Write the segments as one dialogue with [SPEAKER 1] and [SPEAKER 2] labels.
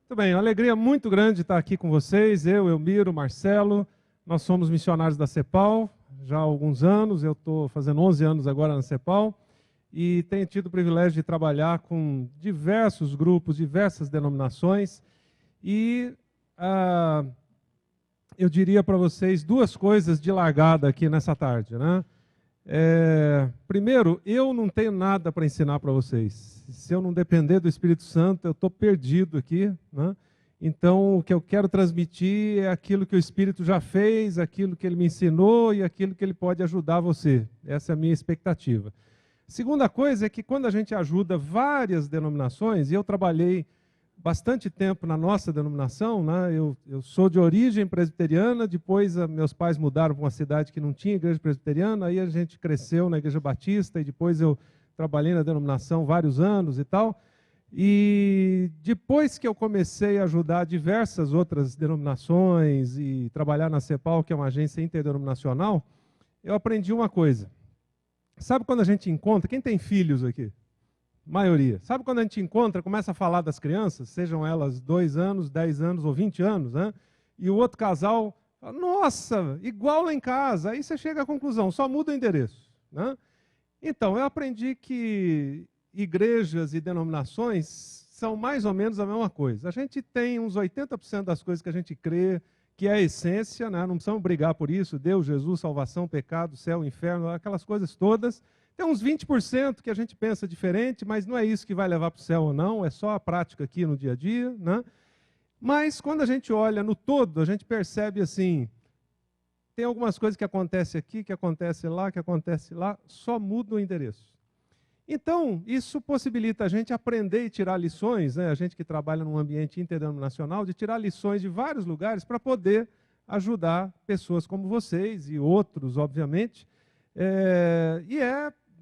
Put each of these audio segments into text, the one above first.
[SPEAKER 1] Muito bem, uma alegria muito grande estar aqui com vocês, eu, Elmiro, Marcelo, nós somos missionários da CEPAL, já há alguns anos, eu estou fazendo 11 anos agora na CEPAL, e tenho tido o privilégio de trabalhar com diversos grupos, diversas denominações, e eu diria para vocês duas coisas de largada aqui nessa tarde, né? Primeiro, eu não tenho nada para ensinar para vocês. Se eu não depender do Espírito Santo, eu estou perdido aqui, né? Então, o que eu quero transmitir é aquilo que o Espírito já fez, aquilo que ele me ensinou e aquilo que ele pode ajudar você. Essa é a minha expectativa. Segunda coisa é que quando a gente ajuda várias denominações, e eu trabalhei bastante tempo na nossa denominação, né? Eu sou de origem presbiteriana, depois meus pais mudaram para uma cidade que não tinha igreja presbiteriana, aí a gente cresceu na igreja batista, e depois eu trabalhei na denominação vários anos e tal, e depois que eu comecei a ajudar diversas outras denominações e trabalhar na CEPAL, que é uma agência interdenominacional, eu aprendi uma coisa. Sabe quando a gente encontra, quem tem filhos aqui? Maioria. Sabe quando a gente encontra, começa a falar das crianças, sejam elas 2 anos, 10 anos ou 20 anos, né? E o outro casal fala, nossa, igual lá em casa. Aí você chega à conclusão, só muda o endereço, né? Então, eu aprendi que igrejas e denominações são mais ou menos a mesma coisa. A gente tem uns 80% das coisas que a gente crê, que é a essência, né? Não precisamos brigar por isso, Deus, Jesus, salvação, pecado, céu, inferno, aquelas coisas todas. Tem uns 20% que a gente pensa diferente, mas não é isso que vai levar para o céu ou não, é só a prática aqui no dia a dia, né? Mas quando a gente olha no todo, a gente percebe assim, tem algumas coisas que acontecem aqui, que acontecem lá, só muda o endereço. Então, isso possibilita a gente aprender e tirar lições, né? A gente que trabalha num ambiente interdenominacional, de tirar lições de vários lugares para poder ajudar pessoas como vocês e outros, obviamente.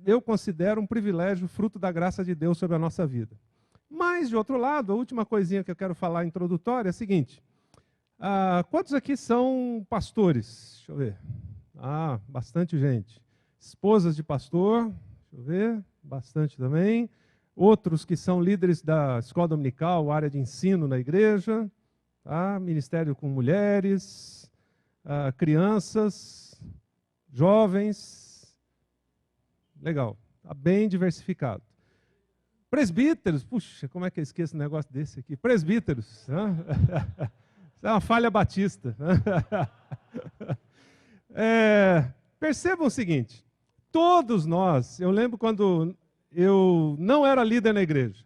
[SPEAKER 1] Eu considero um privilégio, fruto da graça de Deus sobre a nossa vida. Mas, de outro lado, a última coisinha que eu quero falar introdutória é a seguinte. Quantos aqui são pastores? Deixa eu ver. Bastante gente. Esposas de pastor, deixa eu ver, bastante também. Outros que são líderes da escola dominical, área de ensino na igreja, tá? Ministério com mulheres, crianças, jovens. Legal, está bem diversificado. Presbíteros, puxa, como é que eu esqueço um negócio desse aqui? Presbíteros, né? Isso é uma falha batista. Percebam o seguinte, todos nós, eu lembro quando eu não era líder na igreja,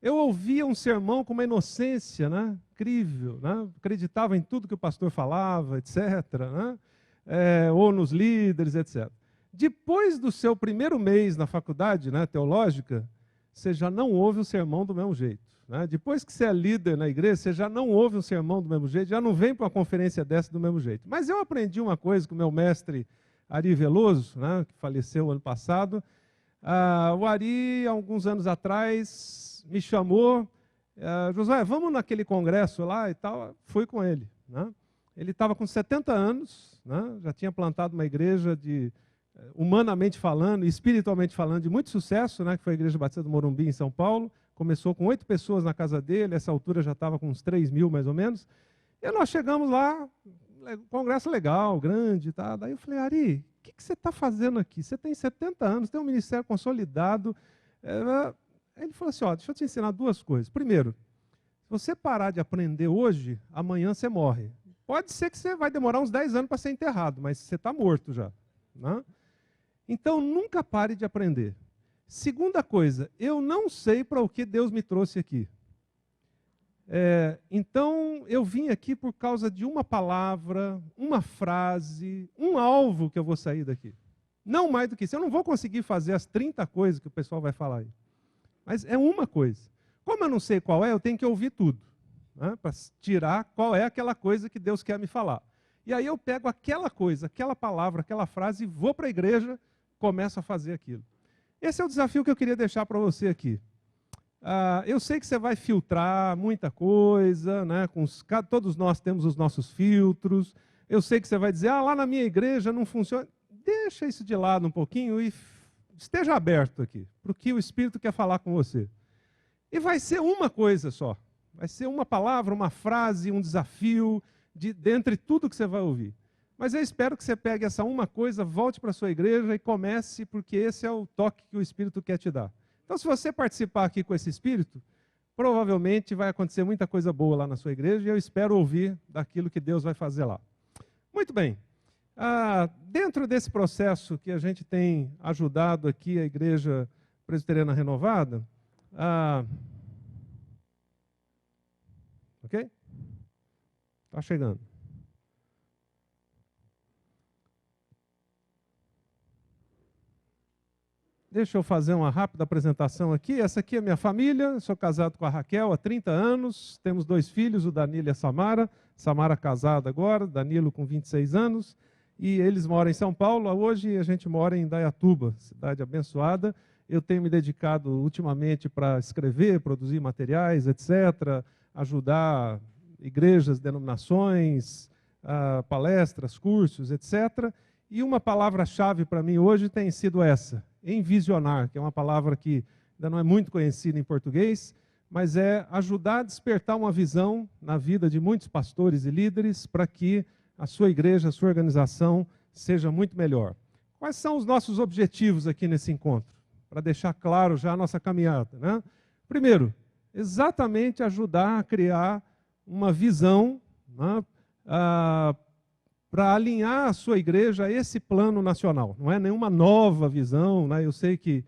[SPEAKER 1] eu ouvia um sermão com uma inocência, né? Incrível, né? Acreditava em tudo que o pastor falava, etc., né? Ou nos líderes, etc. Depois do seu primeiro mês na faculdade, né, teológica, você já não ouve o sermão do mesmo jeito, né? Depois que você é líder na igreja, você já não ouve o sermão do mesmo jeito, já não vem para uma conferência dessa do mesmo jeito. Mas eu aprendi uma coisa com o meu mestre Ari Veloso, né, que faleceu ano passado. O Ari, alguns anos atrás, me chamou, Josué, vamos naquele congresso lá e tal. Fui com ele, né? Ele estava com 70 anos, né, já tinha plantado uma igreja humanamente falando, espiritualmente falando, de muito sucesso, né, que foi a Igreja Batista do Morumbi, em São Paulo. Começou com 8 pessoas na casa dele, essa altura já estava com uns 3.000 mais ou menos. E nós chegamos lá, congresso legal, grande, tá? Daí eu falei, Ari, o que você está fazendo aqui? Você tem 70 anos, tem um ministério consolidado. Ele falou assim, deixa eu te ensinar 2 coisas. Primeiro, se você parar de aprender hoje, amanhã você morre. Pode ser que você vai demorar uns 10 anos para ser enterrado, mas você está morto já, né? Então, nunca pare de aprender. Segunda coisa, eu não sei para o que Deus me trouxe aqui. Então, eu vim aqui por causa de uma palavra, uma frase, um alvo que eu vou sair daqui. Não mais do que isso. Eu não vou conseguir fazer as 30 coisas que o pessoal vai falar aí. Mas é uma coisa. Como eu não sei qual é, eu tenho que ouvir tudo, né, para tirar qual é aquela coisa que Deus quer me falar. E aí eu pego aquela coisa, aquela palavra, aquela frase e vou para a igreja, começo a fazer aquilo. Esse é o desafio que eu queria deixar para você aqui. Eu sei que você vai filtrar muita coisa, né? Todos nós temos os nossos filtros. Eu sei que você vai dizer, lá na minha igreja não funciona. Deixa isso de lado um pouquinho e esteja aberto aqui para o que o Espírito quer falar com você. E vai ser uma coisa só. Vai ser uma palavra, uma frase, um desafio, dentre tudo que você vai ouvir. Mas eu espero que você pegue essa uma coisa, volte para a sua igreja e comece, porque esse é o toque que o Espírito quer te dar. Então, se você participar aqui com esse Espírito, provavelmente vai acontecer muita coisa boa lá na sua igreja e eu espero ouvir daquilo que Deus vai fazer lá. Muito bem. Dentro desse processo que a gente tem ajudado aqui a Igreja Presbiteriana Renovada, ok? Está chegando. Deixa eu fazer uma rápida apresentação aqui. Essa aqui é minha família, sou casado com a Raquel há 30 anos, temos 2 filhos, o Danilo e a Samara. Samara casada agora, Danilo com 26 anos, e eles moram em São Paulo. Hoje a gente mora em Indaiatuba, cidade abençoada. Eu tenho me dedicado ultimamente para escrever, produzir materiais, etc., ajudar igrejas, denominações, palestras, cursos, etc., e uma palavra-chave para mim hoje tem sido essa, envisionar, que é uma palavra que ainda não é muito conhecida em português, mas é ajudar a despertar uma visão na vida de muitos pastores e líderes para que a sua igreja, a sua organização seja muito melhor. Quais são os nossos objetivos aqui nesse encontro? Para deixar claro já a nossa caminhada, né? Primeiro, exatamente ajudar a criar uma visão, né, para alinhar a sua igreja a esse plano nacional. Não é nenhuma nova visão, né? Eu sei que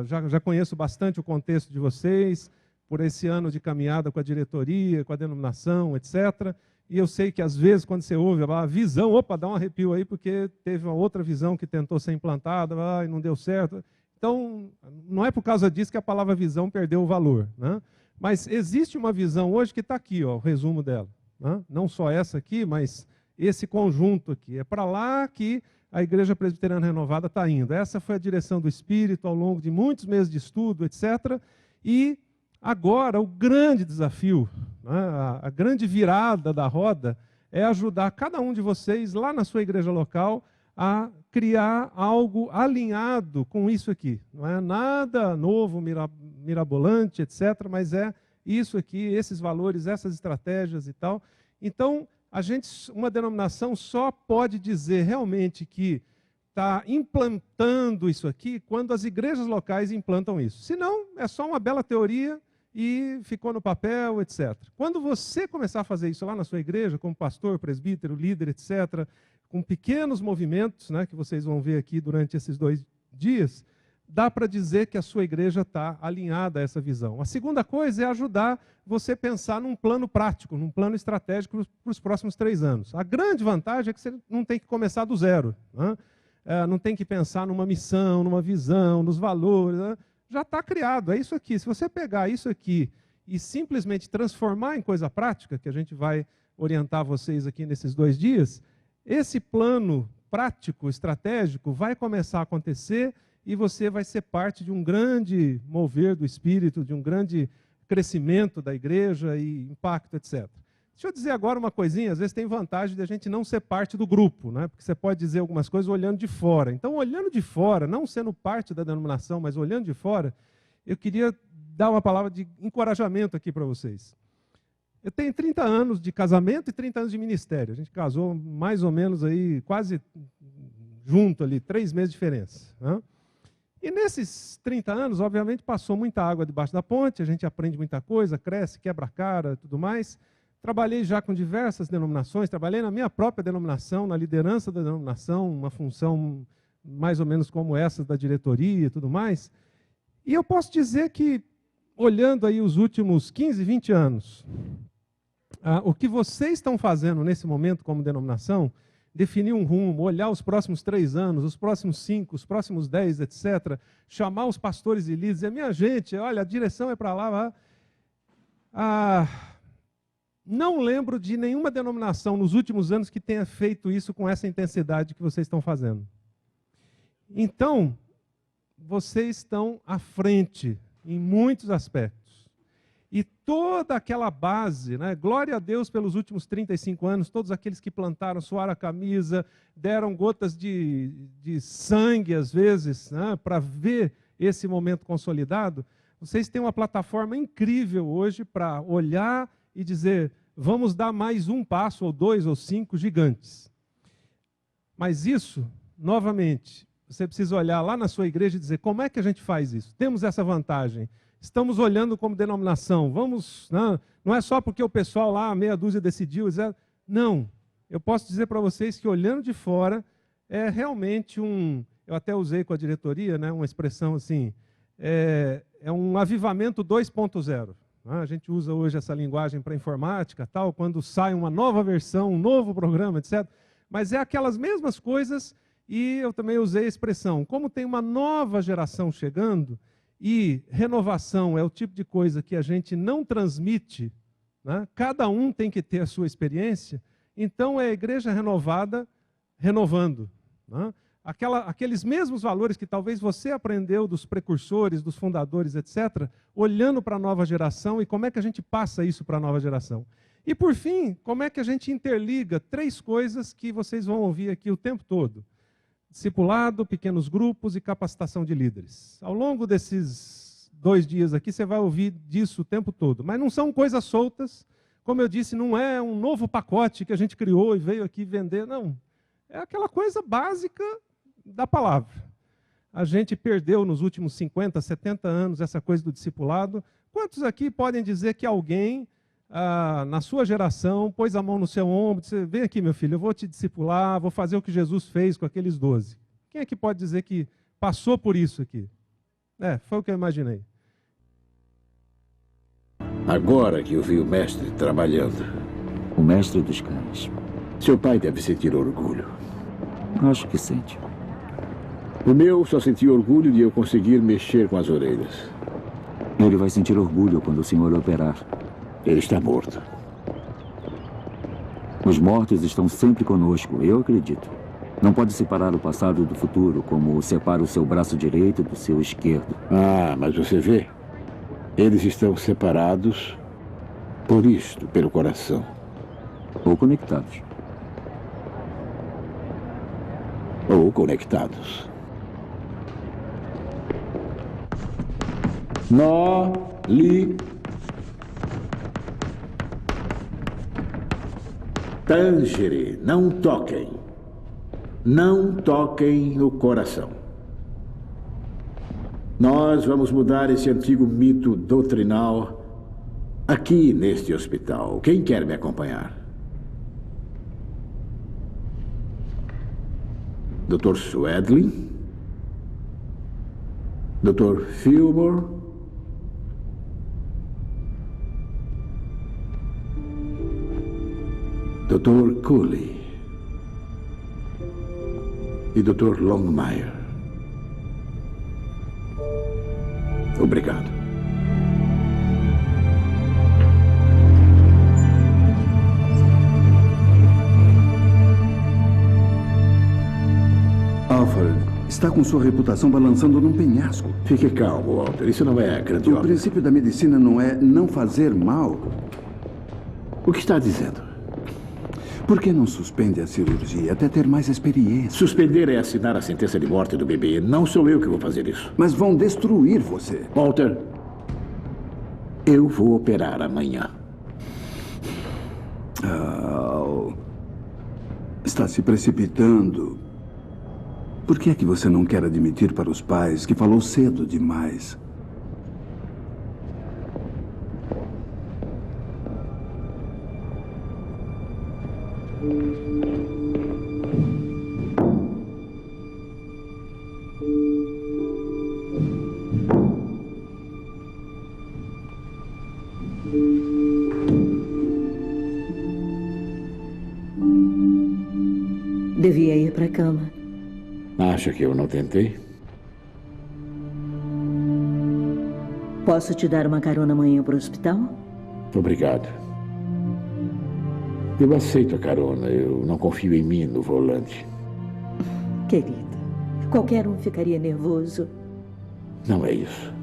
[SPEAKER 1] já conheço bastante o contexto de vocês, por esse ano de caminhada com a diretoria, com a denominação, etc. E eu sei que às vezes quando você ouve a visão, opa, dá um arrepio aí, porque teve uma outra visão que tentou ser implantada e não deu certo. Então, não é por causa disso que a palavra visão perdeu o valor, né? Mas existe uma visão hoje que está aqui, ó, o resumo dela, né? Não só essa aqui, mas esse conjunto aqui. É para lá que a Igreja Presbiteriana Renovada está indo. Essa foi a direção do Espírito ao longo de muitos meses de estudo, etc. E agora o grande desafio, né, a grande virada da roda, é ajudar cada um de vocês lá na sua igreja local a criar algo alinhado com isso aqui. Não é nada novo, mirabolante, etc., mas é isso aqui, esses valores, essas estratégias e tal. Então, uma denominação só pode dizer realmente que está implantando isso aqui quando as igrejas locais implantam isso. Senão, é só uma bela teoria e ficou no papel, etc. Quando você começar a fazer isso lá na sua igreja, como pastor, presbítero, líder, etc., com pequenos movimentos, né, que vocês vão ver aqui durante esses 2 dias, dá para dizer que a sua igreja está alinhada a essa visão. A segunda coisa é ajudar você a pensar num plano prático, num plano estratégico para os próximos 3 anos. A grande vantagem é que você não tem que começar do zero, né? Não tem que pensar numa missão, numa visão, nos valores, né? Já está criado, é isso aqui. Se você pegar isso aqui e simplesmente transformar em coisa prática, que a gente vai orientar vocês aqui nesses 2 dias, esse plano prático, estratégico, vai começar a acontecer e você vai ser parte de um grande mover do Espírito, de um grande crescimento da igreja e impacto, etc. Deixa eu dizer agora uma coisinha, às vezes tem vantagem de a gente não ser parte do grupo, né? Porque você pode dizer algumas coisas olhando de fora. Então, olhando de fora, não sendo parte da denominação, mas olhando de fora, eu queria dar uma palavra de encorajamento aqui para vocês. Eu tenho 30 anos de casamento e 30 anos de ministério. A gente casou mais ou menos aí, quase junto ali, 3 meses de diferença, né? E nesses 30 anos, obviamente, passou muita água debaixo da ponte, a gente aprende muita coisa, cresce, quebra a cara, tudo mais. Trabalhei já com diversas denominações, trabalhei na minha própria denominação, na liderança da denominação, uma função mais ou menos como essa da diretoria e tudo mais. E eu posso dizer que, olhando aí os últimos 15, 20 anos, o que vocês estão fazendo nesse momento como denominação, definir um rumo, olhar os próximos 3 anos, os próximos 5, os próximos 10, etc., chamar os pastores e líderes, dizer, minha gente, olha, a direção é para lá. Não lembro de nenhuma denominação nos últimos anos que tenha feito isso com essa intensidade que vocês estão fazendo. Então, vocês estão à frente em muitos aspectos. E toda aquela base, né, glória a Deus pelos últimos 35 anos, todos aqueles que plantaram, suaram a camisa, deram gotas de sangue, às vezes, né, para ver esse momento consolidado, Vocês têm uma plataforma incrível hoje para olhar e dizer, vamos dar mais um passo, ou 2, ou 5 gigantes. Mas isso, novamente, você precisa olhar lá na sua igreja e dizer, como é que a gente faz isso? Temos essa vantagem. Estamos olhando como denominação. Vamos, não é só porque o pessoal lá, meia dúzia, decidiu. Não. Eu posso dizer para vocês que olhando de fora, é realmente eu até usei com a diretoria, uma expressão assim, é um avivamento 2.0. A gente usa hoje essa linguagem para informática, tal, quando sai uma nova versão, um novo programa, etc. Mas é aquelas mesmas coisas, e eu também usei a expressão, como tem uma nova geração chegando, e renovação é o tipo de coisa que a gente não transmite, cada um tem que ter a sua experiência, então é a igreja renovada, renovando. Aqueles mesmos valores que talvez você aprendeu dos precursores, dos fundadores, etc., olhando para a nova geração e como é que a gente passa isso para a nova geração. E, por fim, como é que a gente interliga 3 coisas que vocês vão ouvir aqui o tempo todo. Discipulado, pequenos grupos e capacitação de líderes. Ao longo desses 2 dias aqui, você vai ouvir disso o tempo todo. Mas não são coisas soltas, como eu disse, não é um novo pacote que a gente criou e veio aqui vender, não. É aquela coisa básica da palavra. A gente perdeu nos últimos 50, 70 anos essa coisa do discipulado. Quantos aqui podem dizer que alguém, na sua geração, pôs a mão no seu ombro e disse, vem aqui, meu filho, eu vou te discipular, vou fazer o que Jesus fez com aqueles 12. Quem é que pode dizer que passou por isso aqui? Foi o que eu imaginei.
[SPEAKER 2] Agora que eu vi o mestre trabalhando.
[SPEAKER 3] O mestre dos cães.
[SPEAKER 2] Seu pai deve sentir orgulho.
[SPEAKER 3] Acho que sente.
[SPEAKER 2] O meu só sentiu orgulho de eu conseguir mexer com as orelhas.
[SPEAKER 3] Ele vai sentir orgulho quando o senhor operar.
[SPEAKER 2] Ele está morto.
[SPEAKER 3] Os mortos estão sempre conosco, eu acredito. Não pode separar o passado do futuro, como separa o seu braço direito do seu esquerdo.
[SPEAKER 2] Mas você vê? Eles estão separados por isto, pelo coração.
[SPEAKER 3] Ou conectados.
[SPEAKER 2] Ou conectados. Nó, li, tangere, não toquem. Não toquem no coração. Nós vamos mudar esse antigo mito doutrinal aqui neste hospital. Quem quer me acompanhar? Dr. Swedlin? Dr. Fillmore? Dr. Cooley? E Dr. Longmire? Obrigado.
[SPEAKER 4] Alfred, está com sua reputação balançando num penhasco.
[SPEAKER 2] Fique calmo, Walter. Isso não é grande
[SPEAKER 4] O
[SPEAKER 2] obra.
[SPEAKER 4] princípio da medicina não é não fazer mal.
[SPEAKER 2] O que está dizendo?
[SPEAKER 4] Por que não suspende a cirurgia até ter mais experiência?
[SPEAKER 2] Suspender é assinar a sentença de morte do bebê. Não sou eu que vou fazer isso.
[SPEAKER 4] Mas vão destruir você.
[SPEAKER 2] Walter, eu vou operar amanhã.
[SPEAKER 4] Está se precipitando. Por que é que você não quer admitir para os pais que falou cedo demais?
[SPEAKER 5] Devia ir para a cama.
[SPEAKER 2] Acha que eu não tentei?
[SPEAKER 5] Posso te dar uma carona amanhã para o hospital?
[SPEAKER 2] Obrigado. Eu aceito a carona. Eu não confio em mim no volante.
[SPEAKER 5] Querida, qualquer um ficaria nervoso.
[SPEAKER 2] Não é isso.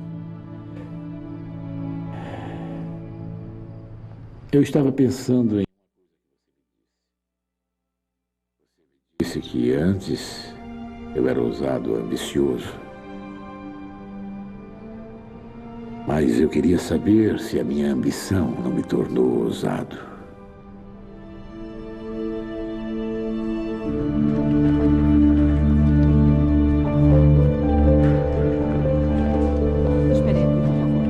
[SPEAKER 2] Eu estava pensando em... Você disse que antes eu era ousado, ambicioso. Mas eu queria saber se a minha ambição não me tornou ousado.
[SPEAKER 5] Espere aí, por favor.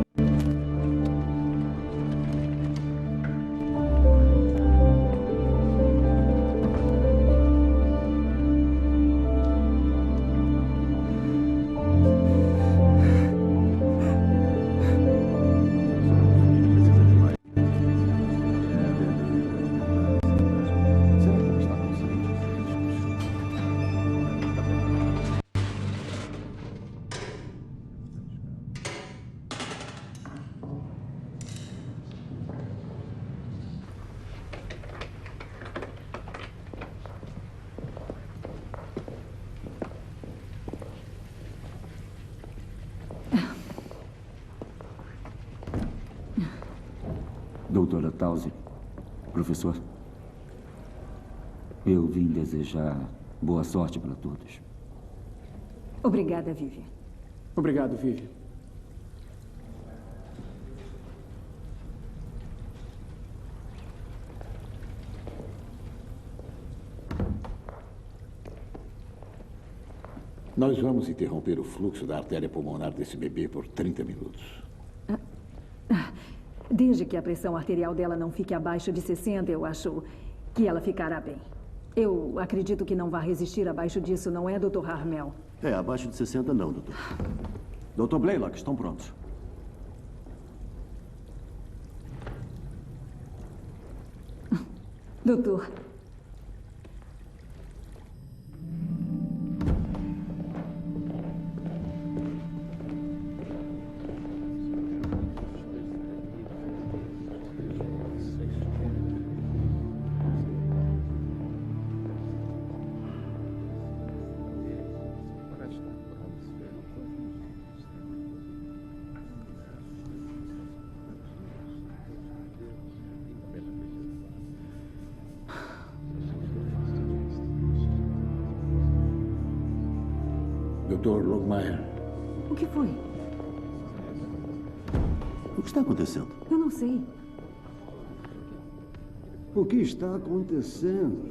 [SPEAKER 3] Doutora Towsend, professor, eu vim desejar boa sorte para todos.
[SPEAKER 5] Obrigada, Vivian.
[SPEAKER 6] Obrigado, Vivian.
[SPEAKER 2] Nós vamos interromper o fluxo da artéria pulmonar desse bebê por 30 minutos.
[SPEAKER 5] Desde que a pressão arterial dela não fique abaixo de 60, eu acho que ela ficará bem. Eu acredito que não vai resistir abaixo disso, não é, Dr. Harmel?
[SPEAKER 7] É, abaixo de 60 não, doutor. Doutor Blaylock, estão prontos.
[SPEAKER 5] Doutor,
[SPEAKER 2] Dr. Longmire,
[SPEAKER 5] o que foi?
[SPEAKER 7] O que está acontecendo?
[SPEAKER 5] Eu não sei.
[SPEAKER 8] O que está acontecendo?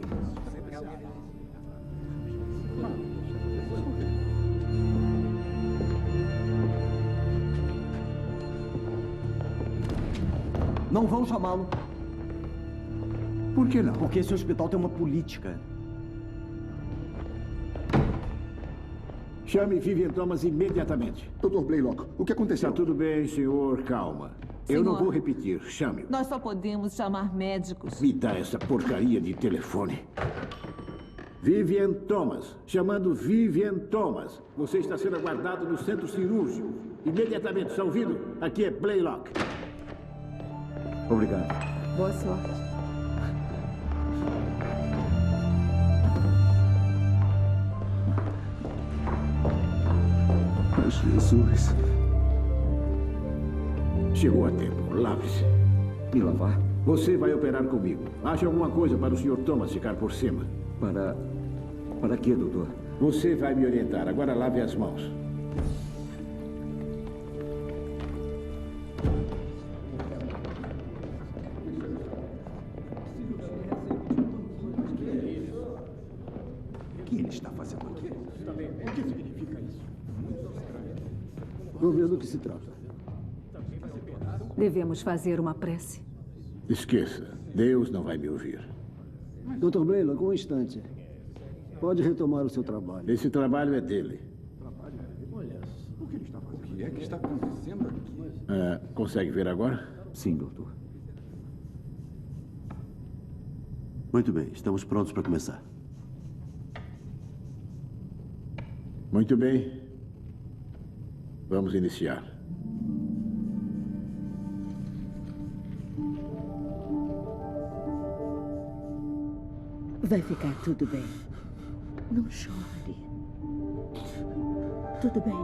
[SPEAKER 6] Não vão chamá-lo,
[SPEAKER 2] por que não?
[SPEAKER 6] porque esse hospital tem uma política.
[SPEAKER 2] Chame Vivian Thomas imediatamente.
[SPEAKER 9] Dr. Blaylock, o que aconteceu?
[SPEAKER 2] Está tudo bem, senhor. Calma. Eu não vou repetir. Chame-o.
[SPEAKER 10] Nós só podemos chamar médicos.
[SPEAKER 2] Me dá essa porcaria de telefone. Vivian Thomas. Chamando Vivian Thomas. Você está sendo aguardado no centro cirúrgico. Imediatamente, está ouvindo? Aqui é Blaylock.
[SPEAKER 3] Obrigado.
[SPEAKER 10] Boa sorte.
[SPEAKER 8] Jesus.
[SPEAKER 2] Chegou a tempo. Lave-se.
[SPEAKER 3] Me lavar?
[SPEAKER 2] Você vai operar comigo. Ache alguma coisa para o Sr. Thomas ficar por cima.
[SPEAKER 3] Para quê, doutor?
[SPEAKER 2] Você vai me orientar. Agora lave as mãos.
[SPEAKER 4] O que ele está fazendo aqui? O que significa isso?
[SPEAKER 8] Vou ver do que se trata.
[SPEAKER 5] Devemos fazer uma prece.
[SPEAKER 2] Esqueça. Deus não vai me ouvir.
[SPEAKER 8] Dr. Blaylock, um instante. Pode retomar o seu trabalho.
[SPEAKER 2] Esse trabalho é dele.
[SPEAKER 4] O que ele está fazendo? O que é que está acontecendo aqui?
[SPEAKER 2] Consegue ver agora?
[SPEAKER 3] Sim, doutor.
[SPEAKER 7] Muito bem, estamos prontos para começar.
[SPEAKER 2] Muito bem. Vamos iniciar.
[SPEAKER 5] Vai ficar tudo bem. Não chore. Tudo bem.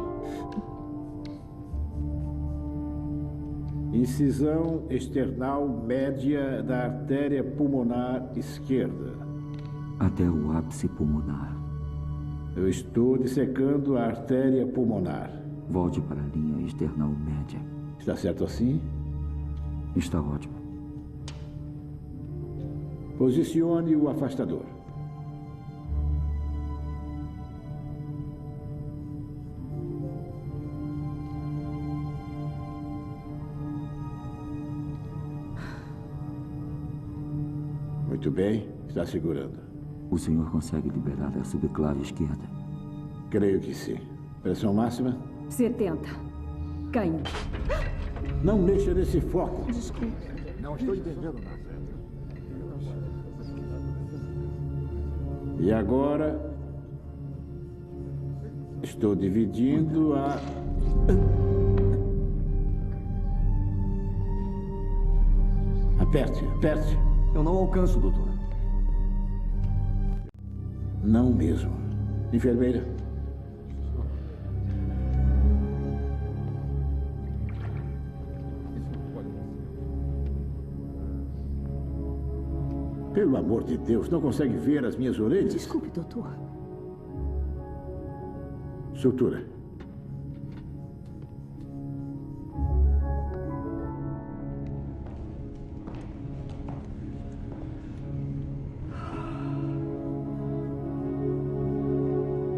[SPEAKER 2] Incisão external média da artéria pulmonar esquerda.
[SPEAKER 3] Até o ápice pulmonar.
[SPEAKER 2] Eu estou dissecando a artéria pulmonar.
[SPEAKER 3] Volte para a linha external média.
[SPEAKER 2] Está certo assim?
[SPEAKER 3] Está ótimo.
[SPEAKER 2] Posicione o afastador. Muito bem, está segurando.
[SPEAKER 3] O senhor consegue liberar a subclave esquerda?
[SPEAKER 2] Creio que sim. Pressão máxima?
[SPEAKER 5] 70. Caindo.
[SPEAKER 2] Não mexa nesse foco.
[SPEAKER 5] Desculpe.
[SPEAKER 2] Não estou entendendo nada. E agora... estou dividindo a... Aperte, aperte.
[SPEAKER 6] Eu não alcanço, doutor.
[SPEAKER 2] Não mesmo. Enfermeira. Pelo amor de Deus, não consegue ver as minhas orelhas?
[SPEAKER 10] Desculpe, doutor.
[SPEAKER 2] Sutura.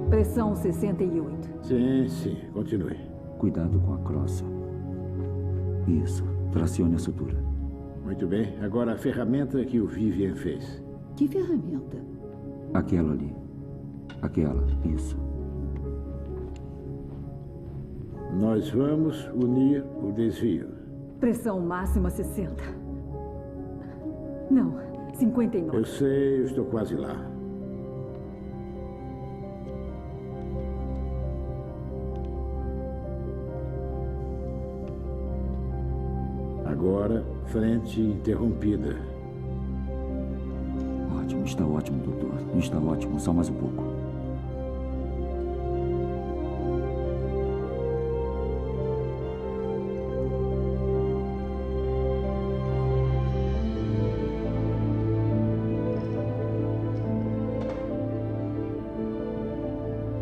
[SPEAKER 5] Pressão 68.
[SPEAKER 2] Sim, sim. Continue.
[SPEAKER 3] Cuidado com a crossa. Isso. Tracione a sutura.
[SPEAKER 2] Muito bem. Agora a ferramenta que o Vivian fez.
[SPEAKER 10] Que ferramenta?
[SPEAKER 3] Aquela ali. Aquela. Isso.
[SPEAKER 2] Nós vamos unir o desvio.
[SPEAKER 5] Pressão máxima 60. Não, 59.
[SPEAKER 2] Eu sei, eu estou quase lá. Agora, frente interrompida.
[SPEAKER 3] Ótimo, está ótimo, doutor. Está ótimo, só mais um pouco.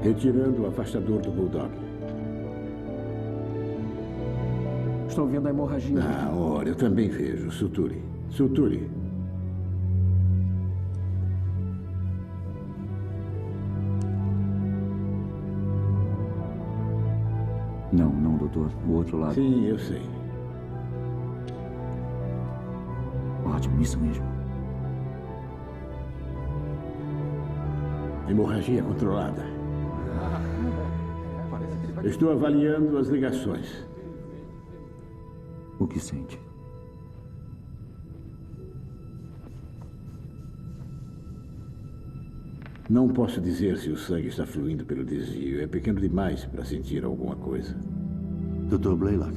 [SPEAKER 2] Retirando o afastador do Bulldog.
[SPEAKER 6] Estou vendo a hemorragia.
[SPEAKER 2] Ah, ora, eu também vejo. Suture. Suture.
[SPEAKER 3] Não, não, doutor. O outro lado.
[SPEAKER 2] Sim, eu sei.
[SPEAKER 3] Ótimo, isso mesmo.
[SPEAKER 2] Hemorragia controlada. Estou avaliando as ligações.
[SPEAKER 3] O que sente?
[SPEAKER 2] Não posso dizer se o sangue está fluindo pelo desvio. É pequeno demais para sentir alguma coisa.
[SPEAKER 7] Dr. Blaylock,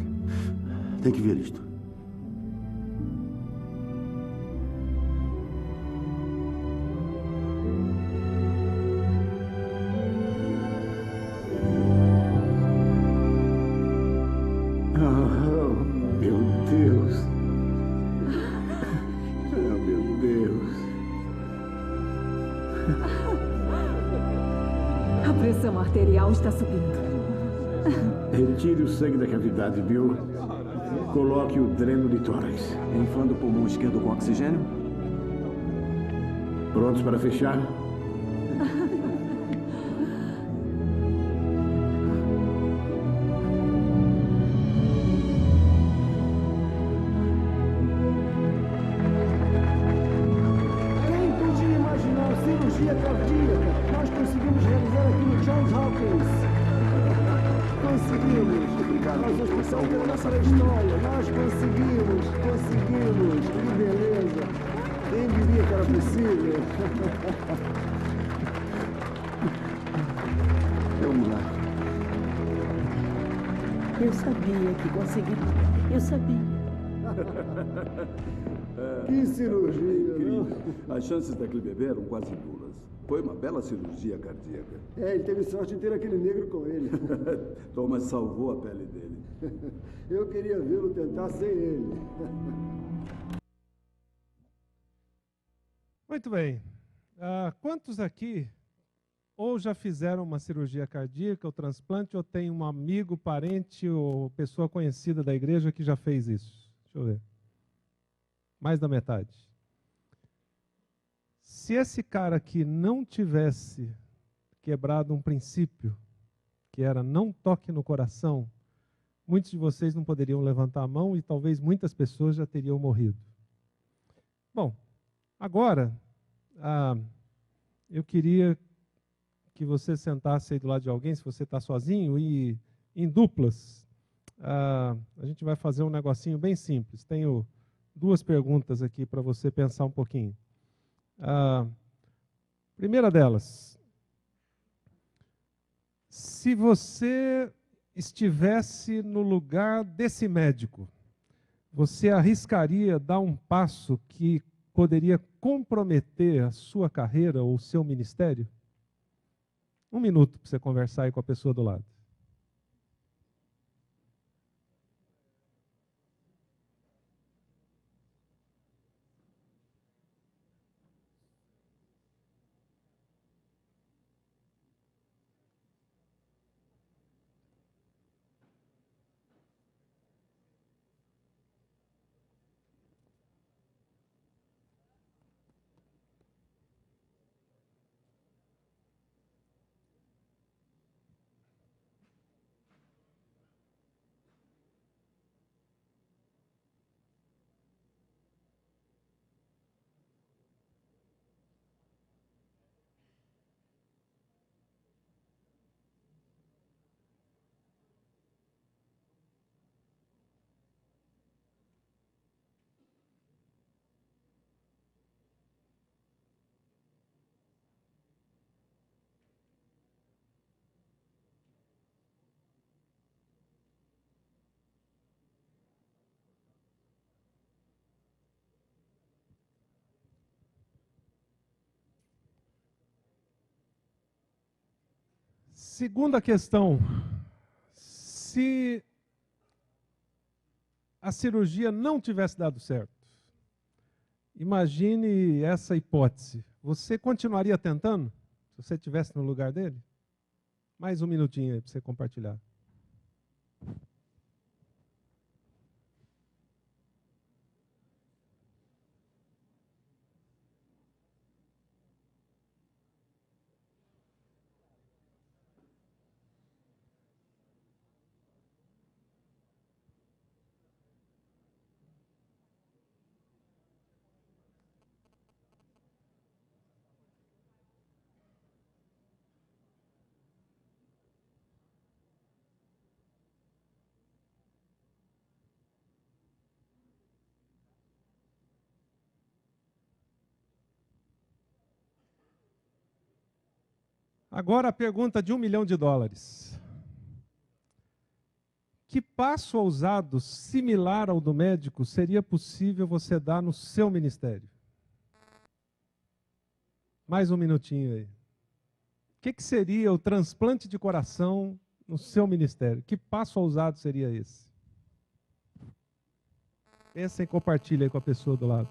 [SPEAKER 7] tem que ver isto.
[SPEAKER 5] A pressão arterial está subindo.
[SPEAKER 2] Retire o sangue da cavidade, Bill. Coloque o dreno de tórax.
[SPEAKER 6] Inflando o pulmão esquerdo com oxigênio.
[SPEAKER 2] Prontos para fechar?
[SPEAKER 8] Quem podia imaginar cirurgia cardíaca? Nós conseguimos realizar aqui no Johns Hopkins. Conseguimos. Obrigado. Nós vamos passar pela nossa história. Nós conseguimos. Que beleza. Quem diria que era possível?
[SPEAKER 7] Vamos lá.
[SPEAKER 10] Eu sabia que conseguiria. Eu sabia.
[SPEAKER 8] Que cirurgia, não?
[SPEAKER 4] As chances daquele bebê eram quase nulas. Foi uma bela cirurgia cardíaca.
[SPEAKER 8] É, ele teve sorte de ter aquele negro com ele.
[SPEAKER 4] Thomas salvou a pele dele.
[SPEAKER 8] Eu queria vê-lo tentar sem ele.
[SPEAKER 1] Muito bem. Quantos aqui ou já fizeram uma cirurgia cardíaca, ou transplante, ou tem um amigo, parente ou pessoa conhecida da igreja que já fez isso? Deixa eu ver. Mais da metade. Se esse cara aqui não tivesse quebrado um princípio, que era não toque no coração, muitos de vocês não poderiam levantar a mão e talvez muitas pessoas já teriam morrido. Bom, agora, eu queria que você sentasse aí do lado de alguém, se você está sozinho, e em duplas, a gente vai fazer um negocinho bem simples. Tenho duas perguntas aqui para você pensar um pouquinho. Primeira delas, se você estivesse no lugar desse médico, você arriscaria dar um passo que poderia comprometer a sua carreira ou o seu ministério? 1 minuto para você conversar aí com a pessoa do lado. Segunda questão, se a cirurgia não tivesse dado certo, imagine essa hipótese, você continuaria tentando, se você estivesse no lugar dele? Mais 1 minutinho aí para você compartilhar. Agora a pergunta de $1 milhão. Que passo ousado, similar ao do médico, seria possível você dar no seu ministério? Mais 1 minutinho aí. O que seria o transplante de coração no seu ministério? Que passo ousado seria esse? Pensa e compartilha aí com a pessoa do lado.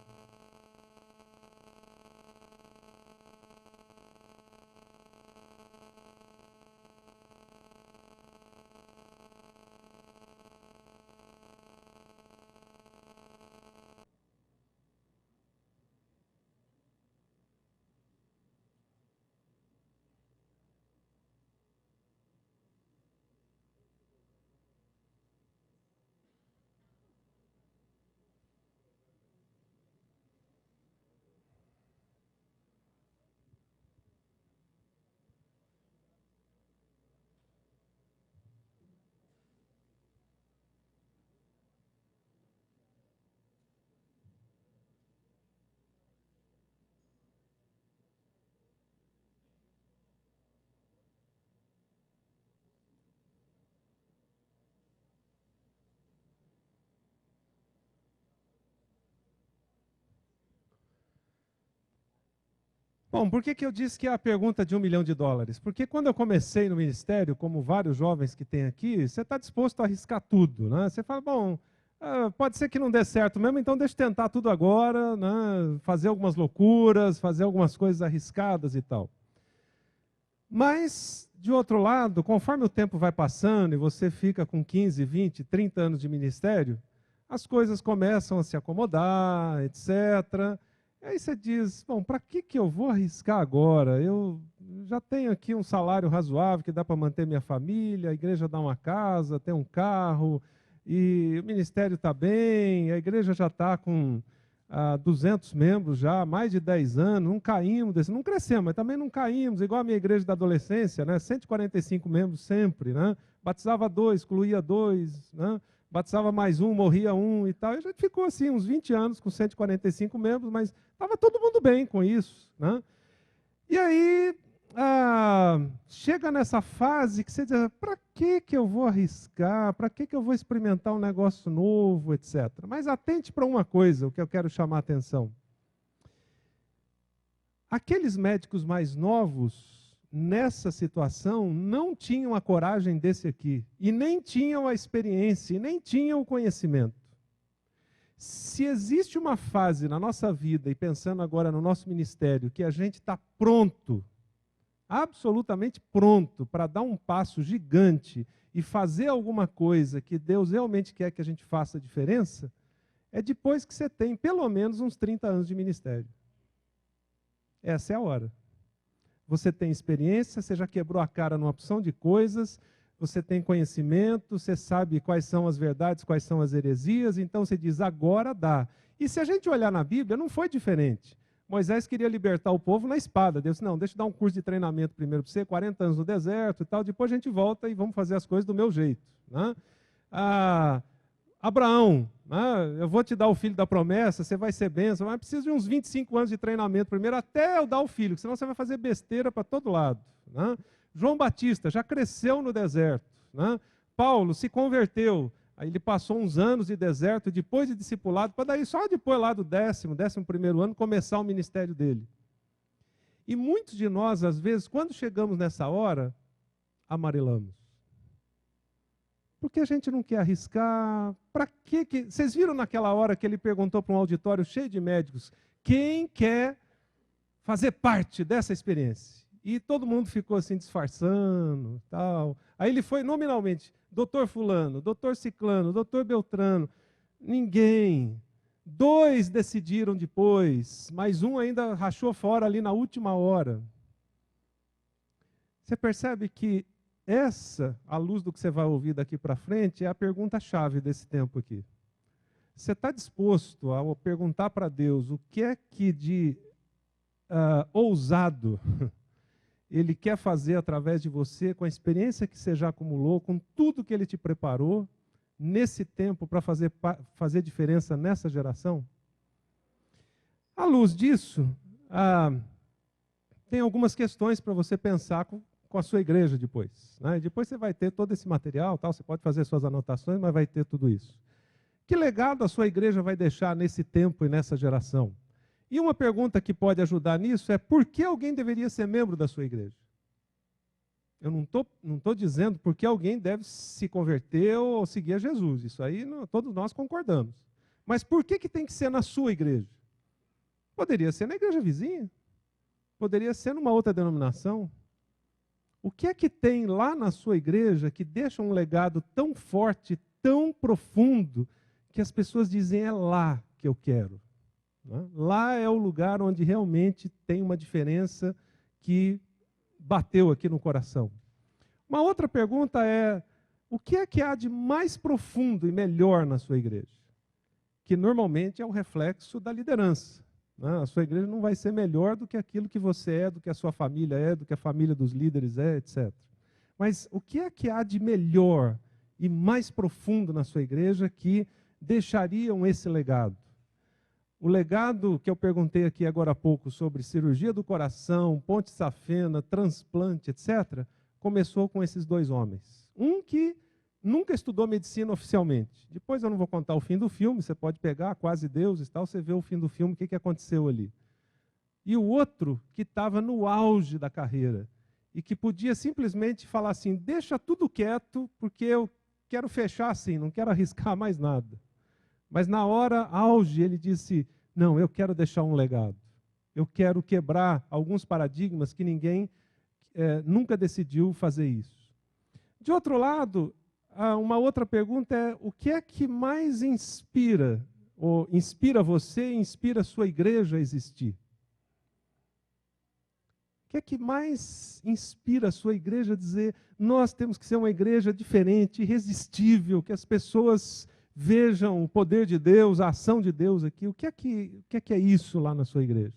[SPEAKER 1] Bom, por que eu disse que é a pergunta de $1 milhão? Porque quando eu comecei no ministério, como vários jovens que tem aqui, você está disposto a arriscar tudo, né? Você fala, bom, pode ser que não dê certo mesmo, então deixa eu tentar tudo agora, né? Fazer algumas loucuras, fazer algumas coisas arriscadas e tal. Mas, de outro lado, conforme o tempo vai passando e você fica com 15, 20, 30 anos de ministério, as coisas começam a se acomodar, etc. E aí você diz, bom, para que eu vou arriscar agora? Eu já tenho aqui um salário razoável que dá para manter minha família, a igreja dá uma casa, tem um carro, e o ministério está bem, a igreja já está com 200 membros já, há mais de 10 anos, não caímos, não crescemos, mas também não caímos, igual a minha igreja da adolescência, né? 145 membros sempre, né? Batizava 2, excluía 2, né? Batizava mais um, morria um e tal, e a gente ficou assim uns 20 anos com 145 membros, mas estava todo mundo bem com isso, né? E aí, chega nessa fase que você diz, para que eu vou arriscar, para que eu vou experimentar um negócio novo, etc. Mas atente para uma coisa, o que eu quero chamar a atenção. Aqueles médicos mais novos, nessa situação, não tinham a coragem desse aqui, e nem tinham a experiência, e nem tinham o conhecimento. Se existe uma fase na nossa vida, e pensando agora no nosso ministério, que a gente está pronto, absolutamente pronto para dar um passo gigante e fazer alguma coisa que Deus realmente quer que a gente faça diferença, é depois que você tem pelo menos uns 30 anos de ministério. Essa é a hora. Você tem experiência, você já quebrou a cara numa opção de coisas, você tem conhecimento, você sabe quais são as verdades, quais são as heresias, então você diz, agora dá. E se a gente olhar na Bíblia, não foi diferente. Moisés queria libertar o povo na espada. Deus disse, não, deixa eu dar um curso de treinamento primeiro para você, 40 anos no deserto e tal, depois a gente volta e vamos fazer as coisas do meu jeito. Né? Abraão, né? Eu vou te dar o filho da promessa, você vai ser bênção, mas precisa de uns 25 anos de treinamento primeiro, até eu dar o filho, senão você vai fazer besteira para todo lado. Né? João Batista já cresceu no deserto. Né? Paulo se converteu. Aí ele passou uns anos de deserto, depois de discipulado, para daí só depois lá do 11º ano, começar o ministério dele. E muitos de nós, às vezes, quando chegamos nessa hora, amarelamos. Porque a gente não quer arriscar. Para que... Vocês viram naquela hora que ele perguntou para um auditório cheio de médicos, quem quer fazer parte dessa experiência? E todo mundo ficou assim disfarçando, tal. Aí ele foi nominalmente, doutor fulano, doutor ciclano, doutor beltrano. Ninguém. 2 decidiram depois, mas um ainda rachou fora ali na última hora. Você percebe que essa, à luz do que você vai ouvir daqui para frente, é a pergunta-chave desse tempo aqui. Você está disposto a perguntar para Deus o que é que de ousado Ele quer fazer através de você, com a experiência que você já acumulou, com tudo que Ele te preparou, nesse tempo para fazer diferença nessa geração? À luz disso, tem algumas questões para você pensar com a sua igreja depois. Né? Depois você vai ter todo esse material, tal, você pode fazer suas anotações, mas vai ter tudo isso. Que legado a sua igreja vai deixar nesse tempo e nessa geração? E uma pergunta que pode ajudar nisso é, por que alguém deveria ser membro da sua igreja? Eu não estou dizendo por que alguém deve se converter ou seguir a Jesus. Isso aí todos nós concordamos. Mas por que tem que ser na sua igreja? Poderia ser na igreja vizinha. Poderia ser numa outra denominação. O que é que tem lá na sua igreja que deixa um legado tão forte, tão profundo, que as pessoas dizem, é lá que eu quero? Lá é o lugar onde realmente tem uma diferença que bateu aqui no coração. Uma outra pergunta é, o que é que há de mais profundo e melhor na sua igreja? Que normalmente é o reflexo da liderança. A sua igreja não vai ser melhor do que aquilo que você é, do que a sua família é, do que a família dos líderes é, etc. Mas o que é que há de melhor e mais profundo na sua igreja que deixariam esse legado? O legado que eu perguntei aqui agora há pouco sobre cirurgia do coração, ponte safena, transplante, etc., começou com esses 2 homens. Um que nunca estudou medicina oficialmente. Depois eu não vou contar o fim do filme, você pode pegar Quase Deuses e tal, você vê o fim do filme, o que aconteceu ali. E o outro que estava no auge da carreira e que podia simplesmente falar assim, deixa tudo quieto, porque eu quero fechar assim, não quero arriscar mais nada. Mas na hora auge ele disse, não, eu quero deixar um legado. Eu quero quebrar alguns paradigmas que ninguém nunca decidiu fazer isso. De outro lado, uma outra pergunta é: o que é que mais inspira, ou inspira você, inspira a sua igreja a existir? O que é que mais inspira a sua igreja a dizer: nós temos que ser uma igreja diferente, irresistível, que as pessoas vejam o poder de Deus, a ação de Deus aqui? O que é que é isso lá na sua igreja?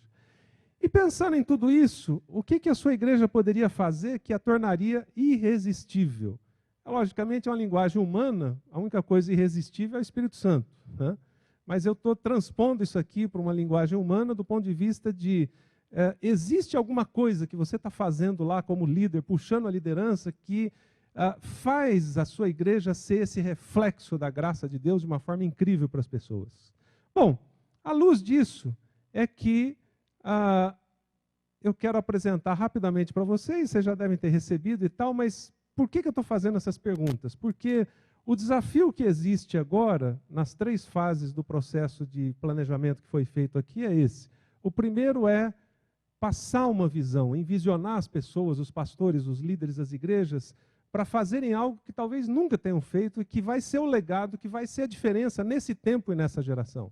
[SPEAKER 1] E pensando em tudo isso, o que a sua igreja poderia fazer que a tornaria irresistível? Logicamente, é uma linguagem humana, a única coisa irresistível é o Espírito Santo, né? Mas eu estou transpondo isso aqui para uma linguagem humana do ponto de vista de existe alguma coisa que você está fazendo lá como líder, puxando a liderança, que faz a sua igreja ser esse reflexo da graça de Deus de uma forma incrível para as pessoas? Bom, à luz disso é que eu quero apresentar rapidamente para vocês já devem ter recebido e tal, mas por que eu estou fazendo essas perguntas? Porque o desafio que existe agora, nas 3 fases do processo de planejamento que foi feito aqui, é esse. O primeiro é passar uma visão, envisionar as pessoas, os pastores, os líderes das igrejas, para fazerem algo que talvez nunca tenham feito e que vai ser o legado, que vai ser a diferença nesse tempo e nessa geração.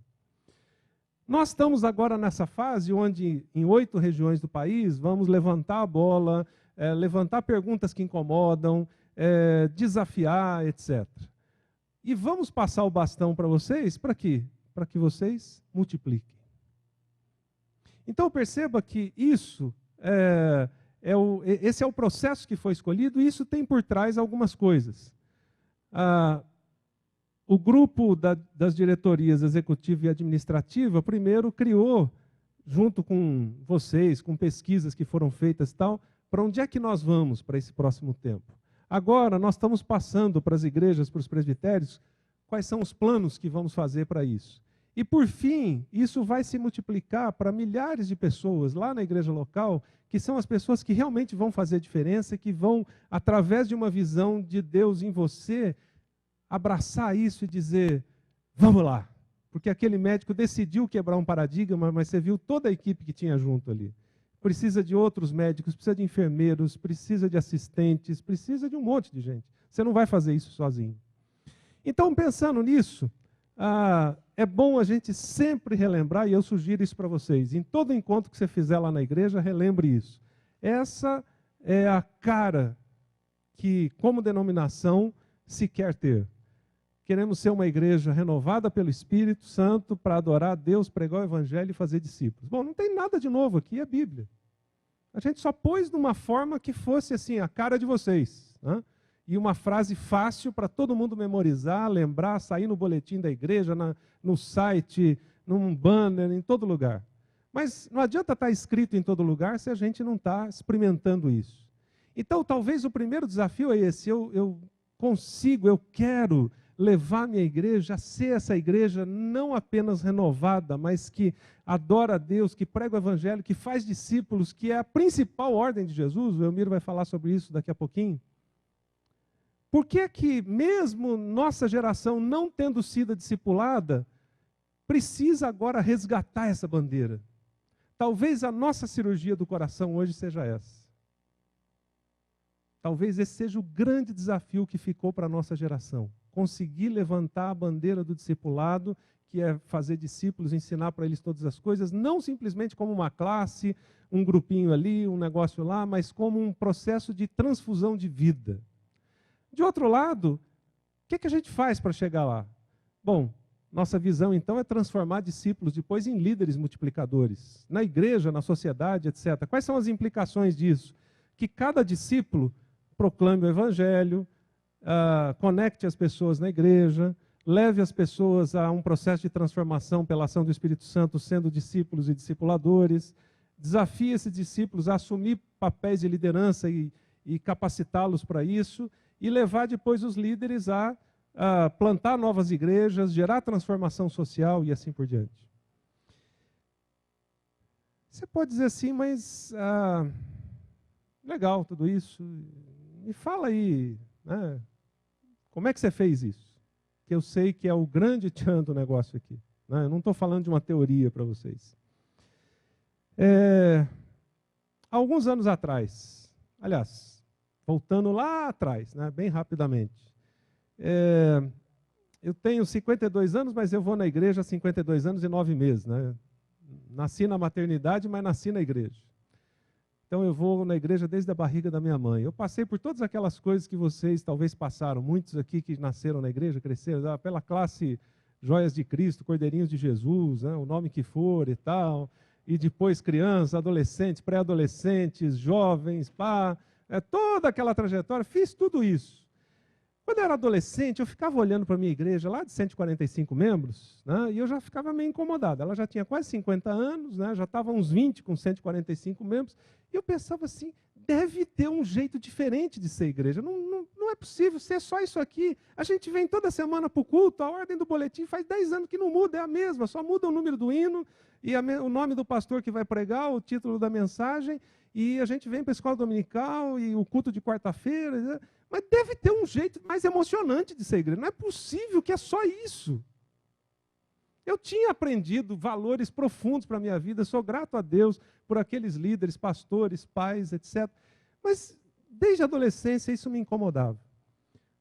[SPEAKER 1] Nós estamos agora nessa fase onde, em 8 regiões do país, vamos levantar a bola, levantar perguntas que incomodam, desafiar, etc. E vamos passar o bastão para vocês, para quê? Para que vocês multipliquem. Então perceba que isso esse é o processo que foi escolhido, e isso tem por trás algumas coisas. O grupo das diretorias executiva e administrativa, primeiro criou, junto com vocês, com pesquisas que foram feitas e tal, para onde é que nós vamos para esse próximo tempo. Agora, nós estamos passando para as igrejas, para os presbitérios, quais são os planos que vamos fazer para isso. E, por fim, isso vai se multiplicar para milhares de pessoas lá na igreja local, que são as pessoas que realmente vão fazer diferença, que vão, através de uma visão de Deus em você, abraçar isso e dizer: vamos lá. Porque aquele médico decidiu quebrar um paradigma, mas você viu toda a equipe que tinha junto ali. Precisa de outros médicos, precisa de enfermeiros, precisa de assistentes, precisa de um monte de gente. Você não vai fazer isso sozinho. Então, pensando nisso, é bom a gente sempre relembrar, e eu sugiro isso para vocês, em todo encontro que você fizer lá na igreja, relembre isso. Essa é a cara que, como denominação, se quer ter. Queremos ser uma igreja renovada pelo Espírito Santo para adorar a Deus, pregar o Evangelho e fazer discípulos. Bom, não tem nada de novo aqui, é a Bíblia. A gente só pôs de uma forma que fosse assim, a cara de vocês, né? E uma frase fácil para todo mundo memorizar, lembrar, sair no boletim da igreja, no site, num banner, em todo lugar. Mas não adianta estar escrito em todo lugar se a gente não está experimentando isso. Então, talvez o primeiro desafio é esse. Eu quero levar minha igreja a ser essa igreja não apenas renovada, mas que adora a Deus, que prega o Evangelho, que faz discípulos, que é a principal ordem de Jesus. O Elmiro vai falar sobre isso daqui a pouquinho. Por que que, mesmo nossa geração não tendo sido discipulada, precisa agora resgatar essa bandeira? Talvez a nossa cirurgia do coração hoje seja essa. Talvez esse seja o grande desafio que ficou para a nossa geração. Conseguir levantar a bandeira do discipulado, que é fazer discípulos, ensinar para eles todas as coisas, não simplesmente como uma classe, um grupinho ali, um negócio lá, mas como um processo de transfusão de vida. De outro lado, o que a gente faz para chegar lá? Bom, nossa visão então é transformar discípulos depois em líderes multiplicadores, na igreja, na sociedade, etc. Quais são as implicações disso? Que cada discípulo proclame o Evangelho, conecte as pessoas na igreja, leve as pessoas a um processo de transformação pela ação do Espírito Santo, sendo discípulos e discipuladores, desafie esses discípulos a assumir papéis de liderança e capacitá-los para isso, e levar depois os líderes a plantar novas igrejas, gerar transformação social e assim por diante. Você pode dizer assim, mas legal tudo isso, me fala aí, né, como é que você fez isso? Que eu sei que é o grande tchan do negócio aqui, né? Eu não estou falando de uma teoria para vocês. Alguns anos atrás, Aliás, voltando lá atrás, né, bem rapidamente. Eu tenho 52 anos, mas eu vou na igreja há 52 anos e 9 meses. Né? Nasci na maternidade, mas nasci na igreja. Então eu vou na igreja desde a barriga da minha mãe. Eu passei por todas aquelas coisas que vocês talvez passaram. Muitos aqui que nasceram na igreja, cresceram pela classe Joias de Cristo, Cordeirinhos de Jesus, né, o nome que for e tal. E depois crianças, adolescentes, pré-adolescentes, jovens, toda aquela trajetória. Fiz tudo isso. Quando eu era adolescente, eu ficava olhando para a minha igreja, lá de 145 membros, né, e eu já ficava meio incomodado. Ela já tinha quase 50 anos, né, já estava uns 20 com 145 membros, e eu pensava assim, deve ter um jeito diferente de ser igreja. Não é possível ser só isso aqui. A gente vem toda semana para o culto, a ordem do boletim faz 10 anos que não muda, é a mesma, só muda o número do hino, e o nome do pastor que vai pregar, o título da mensagem, e a gente vem para a escola dominical, e o culto de quarta-feira, né? Mas deve ter um jeito mais emocionante de ser igreja. Não é possível que é só isso. Eu tinha aprendido valores profundos para a minha vida, sou grato a Deus por aqueles líderes, pastores, pais, etc. Mas desde a adolescência isso me incomodava.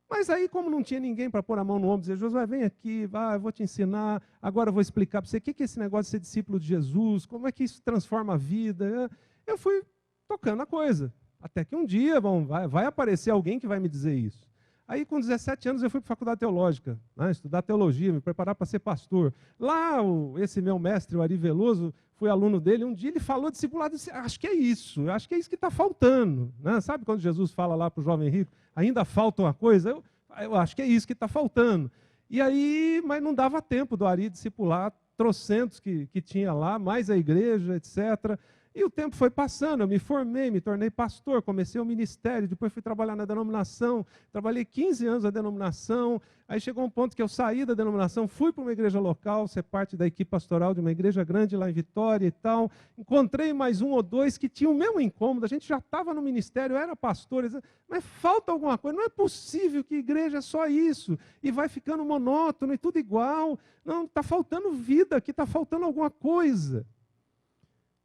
[SPEAKER 1] Mas aí, como não tinha ninguém para pôr a mão no ombro e dizer, Josué, vem aqui, vai, eu vou te ensinar, agora eu vou explicar para você o que é esse negócio de ser discípulo de Jesus, como é que isso transforma a vida. Eu fui tocando a coisa. Até que um dia vai aparecer alguém que vai me dizer isso. Aí, com 17 anos, eu fui para a faculdade teológica, né, estudar teologia, me preparar para ser pastor. Lá, esse meu mestre, o Ari Veloso, fui aluno dele, um dia ele falou discipulado, eu disse, acho que é isso que está faltando. Né? Sabe quando Jesus fala lá para o jovem rico, ainda falta uma coisa? Eu acho que é isso que está faltando. E aí, mas não dava tempo do Ari discipular, trocentos que tinha lá, mais a igreja, etc., e o tempo foi passando, eu me formei, me tornei pastor, comecei o ministério, depois fui trabalhar na denominação, trabalhei 15 anos na denominação, aí chegou um ponto que eu saí da denominação, fui para uma igreja local, ser parte da equipe pastoral de uma igreja grande lá em Vitória e tal, encontrei mais um ou dois que tinham o mesmo incômodo, a gente já estava no ministério, era pastor, mas falta alguma coisa, não é possível que igreja é só isso, e vai ficando monótono e tudo igual, não, está faltando vida aqui, está faltando alguma coisa.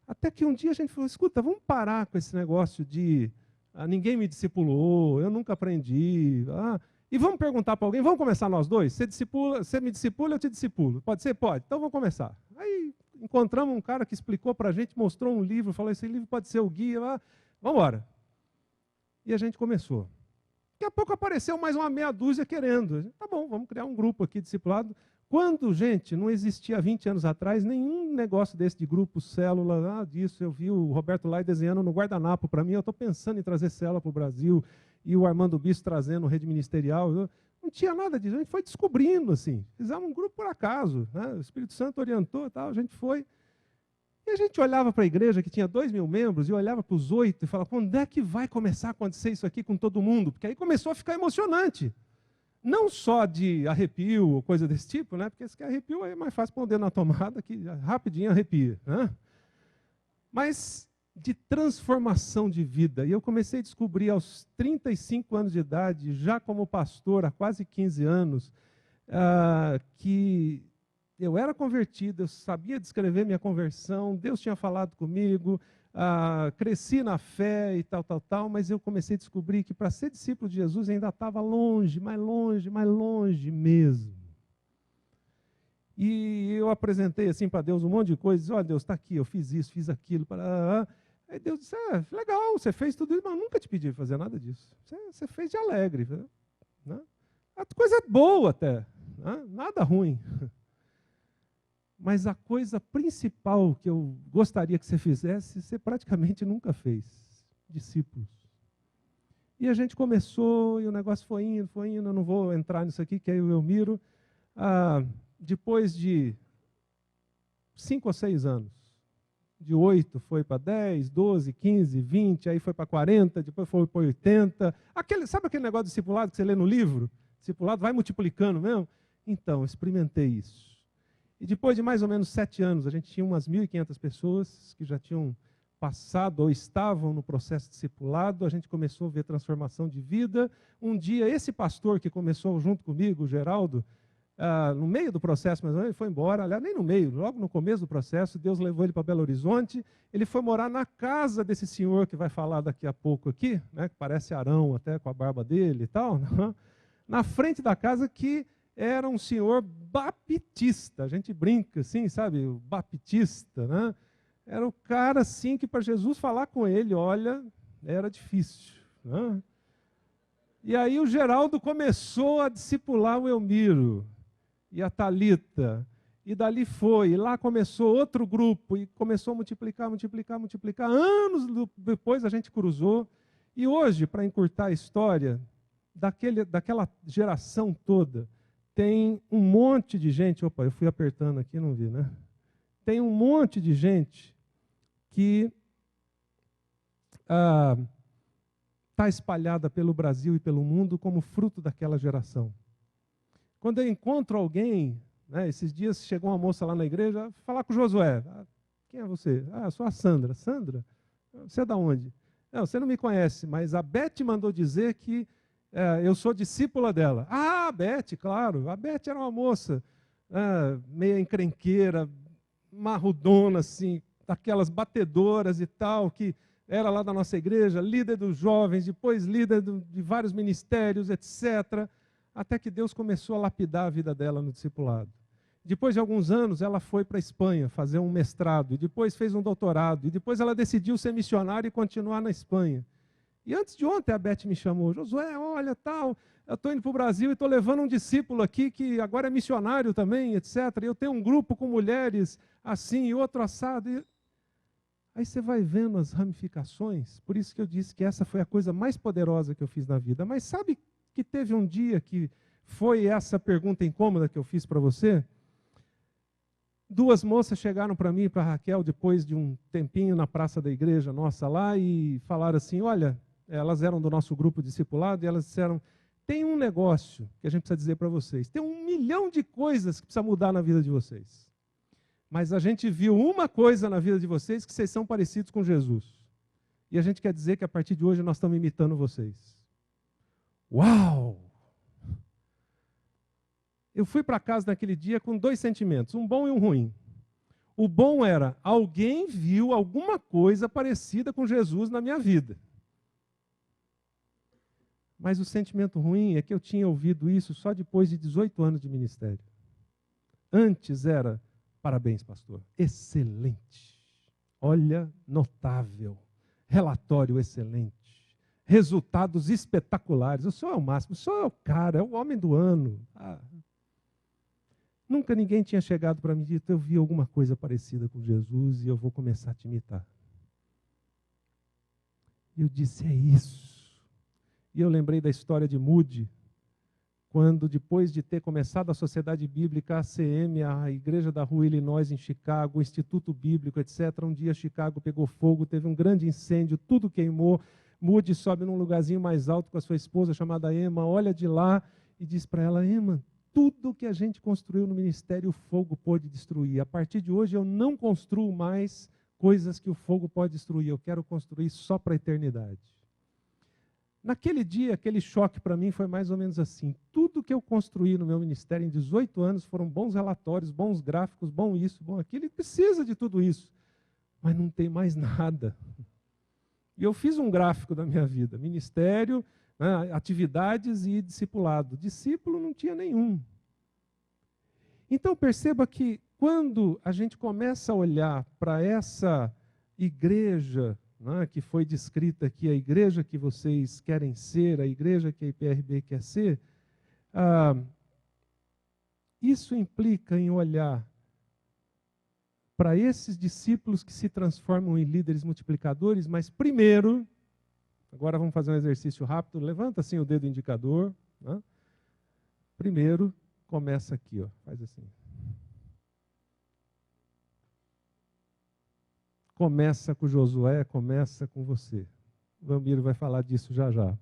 [SPEAKER 1] Até que um dia a gente falou, escuta, vamos parar com esse negócio de ninguém me discipulou, eu nunca aprendi. E vamos perguntar para alguém, vamos começar nós dois? Você me discipula, eu te discipulo. Pode ser? Pode. Então vamos começar. Aí encontramos um cara que explicou para a gente, mostrou um livro, falou, esse livro pode ser o guia, vamos embora. E a gente começou. Daqui a pouco apareceu mais uma meia dúzia querendo. Tá bom, vamos criar um grupo aqui discipulado. Quando, gente, não existia há 20 anos atrás nenhum negócio desse de grupo, célula, nada disso. Eu vi o Roberto Lai desenhando no guardanapo para mim, eu estou pensando em trazer célula para o Brasil, e o Armando Bispo trazendo rede ministerial. Não tinha nada disso, a gente foi descobrindo, assim. Fizemos um grupo por acaso, né? O Espírito Santo orientou e tal, a gente foi. E a gente olhava para a igreja que tinha 2.000 membros, e olhava para os 8 e falava, quando é que vai começar a acontecer isso aqui com todo mundo? Porque aí começou a ficar emocionante. Não só de arrepio ou coisa desse tipo, né? Porque esse arrepio é mais fácil pôr o dedo na tomada, que rapidinho arrepia. Né? Mas de transformação de vida. E eu comecei a descobrir aos 35 anos de idade, já como pastor há quase 15 anos, que eu era convertido, eu sabia descrever minha conversão, Deus tinha falado comigo, cresci na fé e tal, mas eu comecei a descobrir que para ser discípulo de Jesus ainda estava longe, mais longe mesmo. E eu apresentei assim para Deus um monte de coisas, olha Deus, está aqui, eu fiz isso, fiz aquilo. Aí Deus disse, legal, você fez tudo isso, mas eu nunca te pedi para fazer nada disso. Você fez de alegre. Né? A coisa é boa até, né? Nada ruim. Mas a coisa principal que eu gostaria que você fizesse, você praticamente nunca fez. Discípulos. E a gente começou, e o negócio foi indo, eu não vou entrar nisso aqui, que aí eu miro. Depois de 5 ou 6 anos, de 8 foi para 10, 12, 15, 20, aí foi para 40, depois foi para 80. Sabe aquele negócio de discipulado que você lê no livro? Discipulado vai multiplicando mesmo? Então, experimentei isso. E depois de mais ou menos 7 anos, a gente tinha umas 1.500 pessoas que já tinham passado ou estavam no processo discipulado, a gente começou a ver transformação de vida. Um dia, esse pastor que começou junto comigo, o Geraldo, no meio do processo, mas ele foi embora, aliás, nem no meio, logo no começo do processo, Deus levou ele para Belo Horizonte, ele foi morar na casa desse senhor que vai falar daqui a pouco aqui, né, que parece Arão até com a barba dele e tal, né, na frente da casa que era um senhor baptista, a gente brinca assim, sabe, o baptista, né, era o cara assim que para Jesus falar com ele, olha, era difícil, né. E aí o Geraldo começou a discipular o Elmiro e a Thalita, e dali foi, e lá começou outro grupo, e começou a multiplicar. Anos depois a gente cruzou, e hoje, para encurtar a história, daquela geração toda, tem um monte de gente, opa, eu fui apertando aqui, não vi, né? Tem um monte de gente que está espalhada pelo Brasil e pelo mundo como fruto daquela geração. Quando eu encontro alguém, né, esses dias chegou uma moça lá na igreja, falar com o Josué. Quem é você? Eu sou a Sandra. Sandra? Você é da onde? Não, você não me conhece, mas a Beth mandou dizer que eu sou discípula dela. A Beth, claro. A Beth era uma moça meia encrenqueira, marrudona, assim, daquelas batedoras e tal, que era lá da nossa igreja, líder dos jovens, depois líder de vários ministérios, etc., até que Deus começou a lapidar a vida dela no discipulado. Depois de alguns anos, ela foi para a Espanha fazer um mestrado, e depois fez um doutorado, e depois ela decidiu ser missionária e continuar na Espanha. E antes de ontem a Beth me chamou, Josué, olha, tal, eu estou indo para o Brasil e estou levando um discípulo aqui que agora é missionário também, etc. E eu tenho um grupo com mulheres assim e outro assado. Aí você vai vendo as ramificações, por isso que eu disse que essa foi a coisa mais poderosa que eu fiz na vida. Mas sabe que teve um dia que foi essa pergunta incômoda que eu fiz para você? Duas moças chegaram para mim e para a Raquel, depois de um tempinho na praça da igreja nossa lá, e falaram assim, olha, elas eram do nosso grupo discipulado, e elas disseram, tem um negócio que a gente precisa dizer para vocês, tem 1 milhão de coisas que precisa mudar na vida de vocês. Mas a gente viu uma coisa na vida de vocês, que vocês são parecidos com Jesus. E a gente quer dizer que a partir de hoje nós estamos imitando vocês. Uau! Eu fui para casa naquele dia com 2 sentimentos, um bom e um ruim. O bom era, alguém viu alguma coisa parecida com Jesus na minha vida. Mas o sentimento ruim é que eu tinha ouvido isso só depois de 18 anos de ministério. Antes era, parabéns, pastor, excelente. Olha, notável. Relatório excelente. Resultados espetaculares. O senhor é o máximo, o senhor é o cara, é o homem do ano. Nunca ninguém tinha chegado para mim e dito, eu vi alguma coisa parecida com Jesus e eu vou começar a te imitar. E eu disse, é isso. E eu lembrei da história de Moody, quando depois de ter começado a Sociedade Bíblica, a ACM, a Igreja da Rua Illinois em Chicago, o Instituto Bíblico, etc., um dia Chicago pegou fogo, teve um grande incêndio, tudo queimou. Moody sobe num lugarzinho mais alto com a sua esposa chamada Emma, olha de lá e diz para ela, Emma, tudo que a gente construiu no ministério o fogo pôde destruir. A partir de hoje eu não construo mais coisas que o fogo pode destruir, eu quero construir só para a eternidade. Naquele dia, aquele choque para mim foi mais ou menos assim. Tudo que eu construí no meu ministério em 18 anos foram bons relatórios, bons gráficos, bom isso, bom aquilo, ele precisa de tudo isso, mas não tem mais nada. E eu fiz um gráfico da minha vida, ministério, né, atividades e discipulado. Discípulo não tinha nenhum. Então perceba que quando a gente começa a olhar para essa igreja, né, que foi descrita aqui, a igreja que vocês querem ser, a igreja que a IPRB quer ser, isso implica em olhar para esses discípulos que se transformam em líderes multiplicadores, mas primeiro, agora vamos fazer um exercício rápido, levanta assim o dedo indicador, né? Primeiro, começa aqui, ó, faz assim. Começa com Josué, começa com você. O Vamiro vai falar disso já já.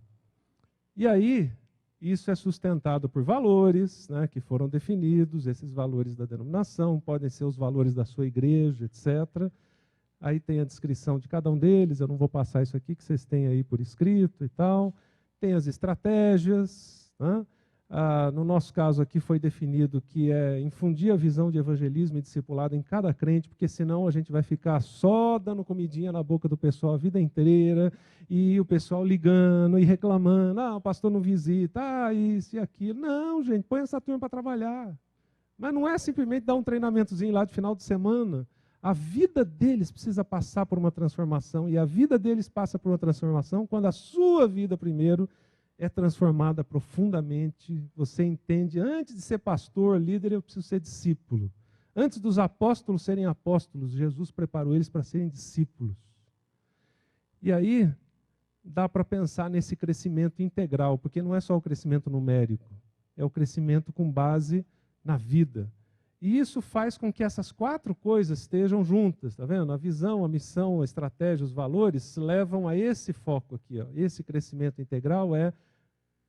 [SPEAKER 1] E aí, isso é sustentado por valores, né, que foram definidos, esses valores da denominação, podem ser os valores da sua igreja, etc. Aí tem a descrição de cada um deles, eu não vou passar isso aqui, que vocês têm aí por escrito e tal. Tem as estratégias, né? No nosso caso aqui foi definido que é infundir a visão de evangelismo e discipulado em cada crente, porque senão a gente vai ficar só dando comidinha na boca do pessoal a vida inteira, e o pessoal ligando e reclamando, o pastor não visita, isso e aquilo. Não, gente, põe essa turma para trabalhar. Mas não é simplesmente dar um treinamentozinho lá de final de semana. A vida deles precisa passar por uma transformação, e a vida deles passa por uma transformação quando a sua vida primeiro é transformada profundamente. Você entende, antes de ser pastor, líder, eu preciso ser discípulo. Antes dos apóstolos serem apóstolos, Jesus preparou eles para serem discípulos. E aí, dá para pensar nesse crescimento integral, porque não é só o crescimento numérico, é o crescimento com base na vida. E isso faz com que essas 4 coisas estejam juntas, tá vendo? A visão, a missão, a estratégia, os valores levam a esse foco aqui, ó. Esse crescimento integral é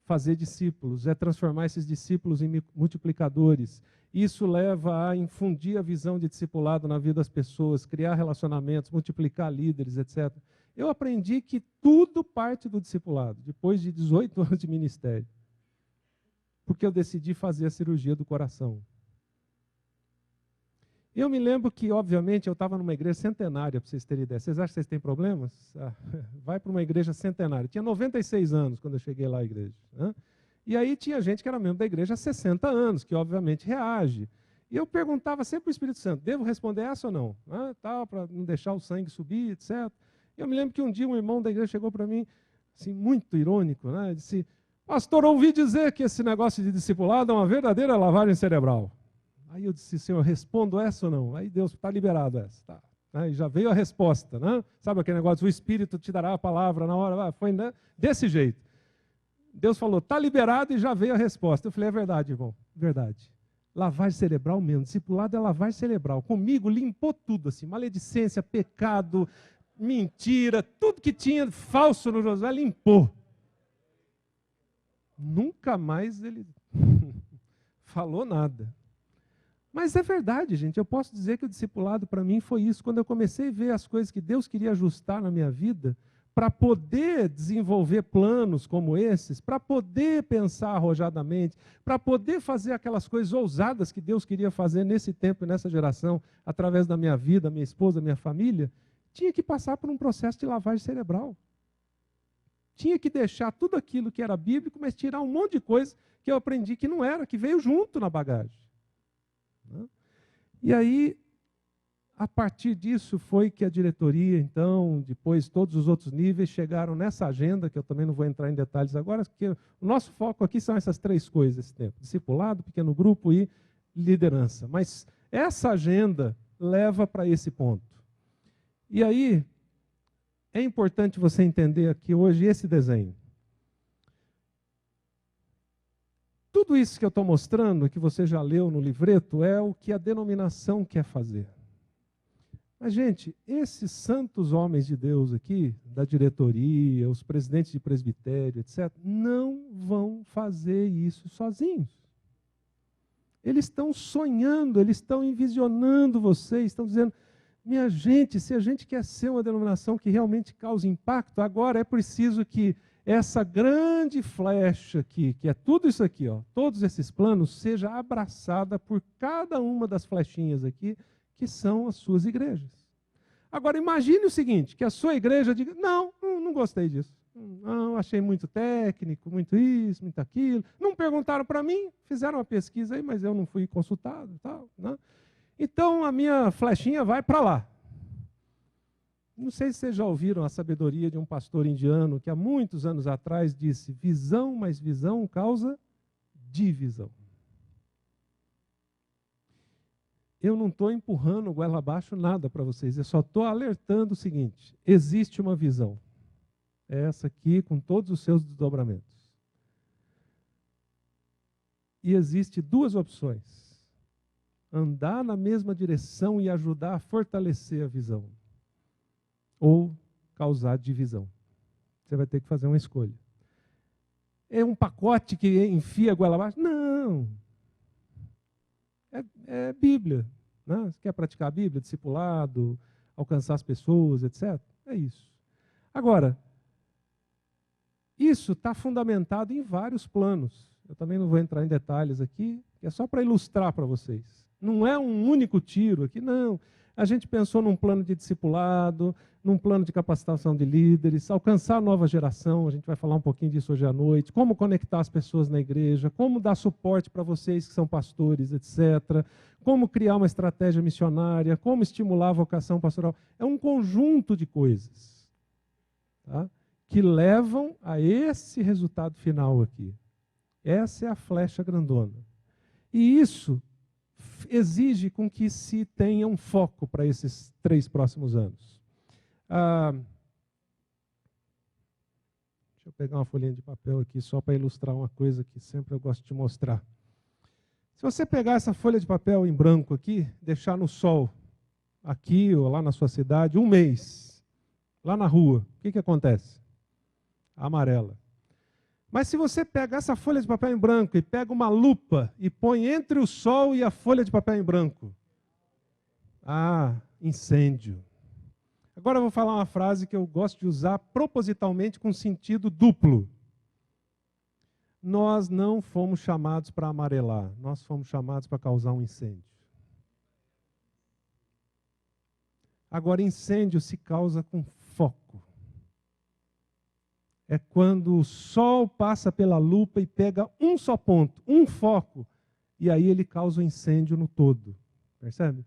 [SPEAKER 1] fazer discípulos, é transformar esses discípulos em multiplicadores. Isso leva a infundir a visão de discipulado na vida das pessoas, criar relacionamentos, multiplicar líderes, etc. Eu aprendi que tudo parte do discipulado, depois de 18 anos de ministério. Porque eu decidi fazer a cirurgia do coração. Eu me lembro que, obviamente, eu estava numa igreja centenária, para vocês terem ideia. Vocês acham que vocês têm problemas? Vai para uma igreja centenária. Tinha 96 anos quando eu cheguei lá à igreja. Né? E aí tinha gente que era membro da igreja há 60 anos, que obviamente reage. E eu perguntava sempre para o Espírito Santo, devo responder essa ou não? Tal, para não deixar o sangue subir, etc. E eu me lembro que um dia um irmão da igreja chegou para mim, assim, muito irônico, né? Disse, pastor, ouvi dizer que esse negócio de discipulado é uma verdadeira lavagem cerebral. Aí eu disse, Senhor, respondo essa ou não? Aí Deus, está liberado essa. Tá. Aí já veio a resposta, né? Sabe aquele negócio, o Espírito te dará a palavra na hora? Foi, né? Desse jeito. Deus falou, está liberado, e já veio a resposta. Eu falei, é verdade, irmão, verdade. Lavagem cerebral mesmo, discipulado é lavagem cerebral. Comigo limpou tudo, assim, maledicência, pecado, mentira, tudo que tinha falso no Josué, limpou. Nunca mais ele falou nada. Mas é verdade, gente, eu posso dizer que o discipulado para mim foi isso. Quando eu comecei a ver as coisas que Deus queria ajustar na minha vida, para poder desenvolver planos como esses, para poder pensar arrojadamente, para poder fazer aquelas coisas ousadas que Deus queria fazer nesse tempo e nessa geração, através da minha vida, minha esposa, minha família, tinha que passar por um processo de lavagem cerebral. Tinha que deixar tudo aquilo que era bíblico, mas tirar um monte de coisa que eu aprendi que não era, que veio junto na bagagem. E aí, a partir disso foi que a diretoria, então, depois todos os outros níveis chegaram nessa agenda, que eu também não vou entrar em detalhes agora, porque o nosso foco aqui são essas 3 coisas esse tempo: discipulado, pequeno grupo e liderança. Mas essa agenda leva para esse ponto. E aí, é importante você entender aqui hoje esse desenho. Tudo isso que eu estou mostrando, que você já leu no livreto, é o que a denominação quer fazer. Mas, gente, esses santos homens de Deus aqui, da diretoria, os presidentes de presbitério, etc., não vão fazer isso sozinhos. Eles estão sonhando, eles estão envisionando vocês, estão dizendo, minha gente, se a gente quer ser uma denominação que realmente cause impacto, agora é preciso que essa grande flecha aqui, que é tudo isso aqui, ó, todos esses planos, seja abraçada por cada uma das flechinhas aqui, que são as suas igrejas. Agora, imagine o seguinte, que a sua igreja diga, não gostei disso. Não, achei muito técnico, muito isso, muito aquilo. Não perguntaram para mim, fizeram uma pesquisa aí, mas eu não fui consultado. Tal, né? Então, a minha flechinha vai para lá. Não sei se vocês já ouviram a sabedoria de um pastor indiano que há muitos anos atrás disse, visão mais visão causa divisão. Eu não estou empurrando goela abaixo nada para vocês, eu só estou alertando o seguinte, existe uma visão. É essa aqui com todos os seus desdobramentos. E existe 2 opções. Andar na mesma direção e ajudar a fortalecer a visão. Ou causar divisão. Você vai ter que fazer uma escolha. É um pacote que enfia a goela abaixo? Não. É Bíblia. Né? Você quer praticar a Bíblia, discipulado, alcançar as pessoas, etc. É isso. Agora, isso está fundamentado em vários planos. Eu também não vou entrar em detalhes aqui, é só para ilustrar para vocês. Não é um único tiro aqui, não. A gente pensou num plano de discipulado, num plano de capacitação de líderes, alcançar a nova geração, a gente vai falar um pouquinho disso hoje à noite, como conectar as pessoas na igreja, como dar suporte para vocês que são pastores, etc., como criar uma estratégia missionária, como estimular a vocação pastoral. É um conjunto de coisas, tá, que levam a esse resultado final aqui. Essa é a flecha grandona. E isso exige com que se tenha um foco para esses 3 próximos anos. Deixa eu pegar uma folhinha de papel aqui só para ilustrar uma coisa que sempre eu gosto de mostrar. Se você pegar essa folha de papel em branco aqui, deixar no sol, aqui ou lá na sua cidade, 1 mês, lá na rua, o que acontece? Amarela. Mas se você pega essa folha de papel em branco e pega uma lupa e põe entre o sol e a folha de papel em branco, incêndio. Agora eu vou falar uma frase que eu gosto de usar propositalmente com sentido duplo. Nós não fomos chamados para amarelar, nós fomos chamados para causar um incêndio. Agora, incêndio se causa com foco. É quando o sol passa pela lupa e pega um só ponto, um foco, e aí ele causa um incêndio no todo. Percebe?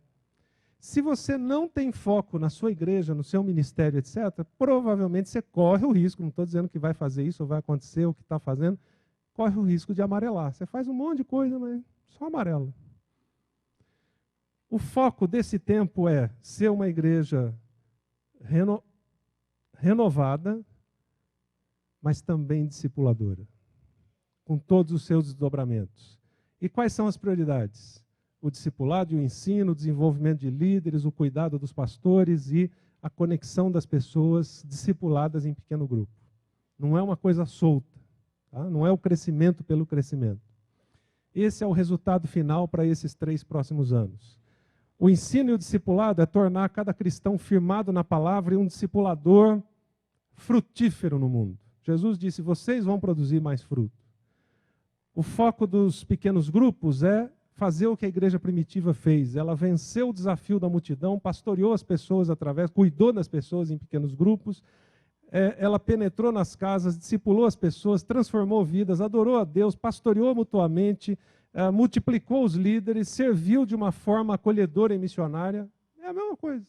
[SPEAKER 1] Se você não tem foco na sua igreja, no seu ministério, etc., provavelmente você corre o risco, não estou dizendo que vai fazer isso ou vai acontecer o que está fazendo, corre o risco de amarelar. Você faz um monte de coisa, mas só amarela. O foco desse tempo é ser uma igreja renovada, mas também discipuladora, com todos os seus desdobramentos. E quais são as prioridades? O discipulado e o ensino, o desenvolvimento de líderes, o cuidado dos pastores e a conexão das pessoas discipuladas em pequeno grupo. Não é uma coisa solta, tá? Não é o crescimento pelo crescimento. Esse é o resultado final para esses 3 próximos anos. O ensino e o discipulado é tornar cada cristão firmado na palavra e um discipulador frutífero no mundo. Jesus disse, vocês vão produzir mais fruto. O foco dos pequenos grupos é fazer o que a igreja primitiva fez. Ela venceu o desafio da multidão, pastoreou as pessoas cuidou das pessoas em pequenos grupos, ela penetrou nas casas, discipulou as pessoas, transformou vidas, adorou a Deus, pastoreou mutuamente, multiplicou os líderes, serviu de uma forma acolhedora e missionária. É a mesma coisa.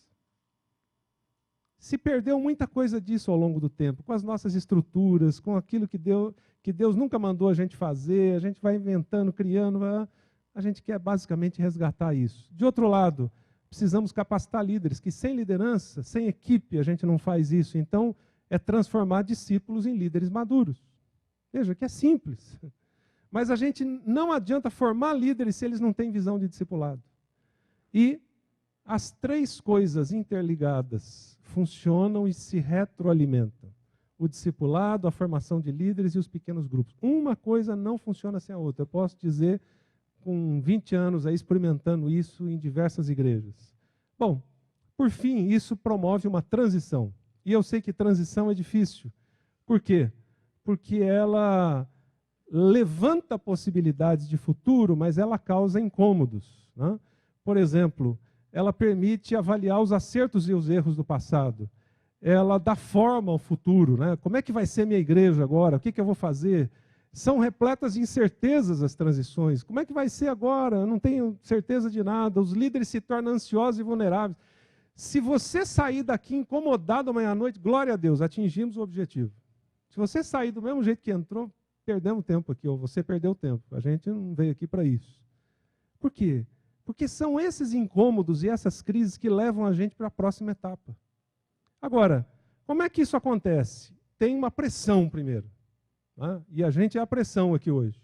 [SPEAKER 1] Se perdeu muita coisa disso ao longo do tempo, com as nossas estruturas, com aquilo que Deus nunca mandou a gente fazer, a gente vai inventando, criando, a gente quer basicamente resgatar isso. De outro lado, precisamos capacitar líderes, que sem liderança, sem equipe, a gente não faz isso. Então, é transformar discípulos em líderes maduros. Veja que é simples. Mas a gente não adianta formar líderes se eles não têm visão de discipulado. E as 3 coisas interligadas funcionam e se retroalimentam. O discipulado, a formação de líderes e os pequenos grupos. Uma coisa não funciona sem a outra. Eu posso dizer, com 20 anos aí, experimentando isso em diversas igrejas. Bom, por fim, isso promove uma transição. E eu sei que transição é difícil. Por quê? Porque ela levanta possibilidades de futuro, mas ela causa incômodos, né? Por exemplo, ela permite avaliar os acertos e os erros do passado. Ela dá forma ao futuro, né? Como é que vai ser minha igreja agora? O que eu vou fazer? São repletas de incertezas as transições. Como é que vai ser agora? Eu não tenho certeza de nada. Os líderes se tornam ansiosos e vulneráveis. Se você sair daqui incomodado amanhã à noite, glória a Deus, atingimos o objetivo. Se você sair do mesmo jeito que entrou, perdemos tempo aqui, ou você perdeu tempo. A gente não veio aqui para isso. Por quê? Porque são esses incômodos e essas crises que levam a gente para a próxima etapa. Agora, como é que isso acontece? Tem uma pressão primeiro, né? E a gente é a pressão aqui hoje.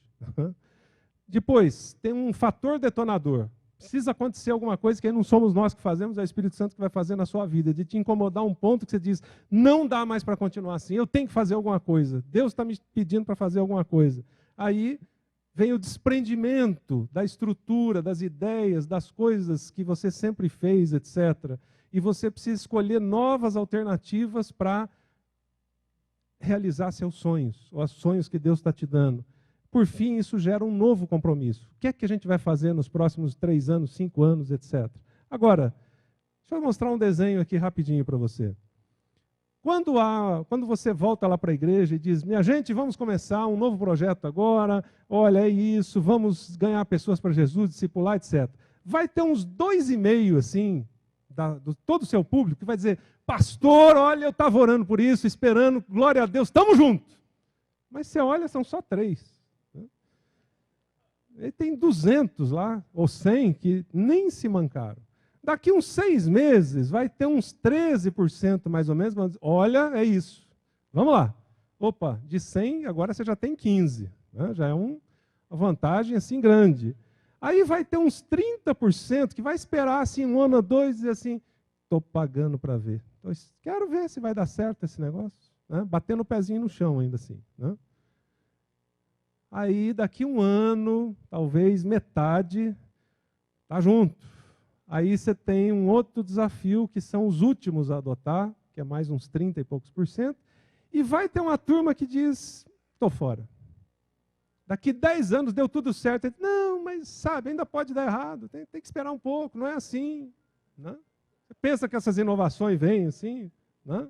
[SPEAKER 1] Depois, tem um fator detonador. Precisa acontecer alguma coisa que aí não somos nós que fazemos, é o Espírito Santo que vai fazer na sua vida, de te incomodar um ponto que você diz, não dá mais para continuar assim, eu tenho que fazer alguma coisa, Deus está me pedindo para fazer alguma coisa. Aí vem o desprendimento da estrutura, das ideias, das coisas que você sempre fez, etc. E você precisa escolher novas alternativas para realizar seus sonhos, ou os sonhos que Deus está te dando. por fim, isso gera um novo compromisso. O que é que a gente vai fazer nos próximos 3 anos, 5 anos, etc. Agora, deixa eu mostrar um desenho aqui rapidinho para você. Quando você volta lá para a igreja e diz, minha gente, vamos começar um novo projeto agora, olha, é isso, vamos ganhar pessoas para Jesus, discipular, etc. Vai ter uns 2,5, assim, do todo o seu público, que vai dizer, pastor, olha, eu estava orando por isso, esperando, glória a Deus, estamos juntos. Mas você olha, são só 3. Ele tem 200 lá, ou 100, que nem se mancaram. Daqui uns 6 meses, vai ter uns 13% mais ou menos, mas olha, é isso. Vamos lá. Opa, de 100, agora você já tem 15. Né? Já é uma vantagem assim grande. Aí vai ter uns 30% que vai esperar assim 1 ano ou 2 e dizer assim, estou pagando para ver. Quero ver se vai dar certo esse negócio. Né? Batendo o pezinho no chão ainda assim. Né? Aí, daqui 1 ano, talvez metade, está junto. Aí você tem um outro desafio, que são os últimos a adotar, que é mais uns 30 e poucos %, e vai ter uma turma que diz, estou fora. Daqui 10 anos deu tudo certo. Não, mas sabe, ainda pode dar errado, tem que esperar um pouco, não é assim. Né? Você pensa que essas inovações vêm assim? Né?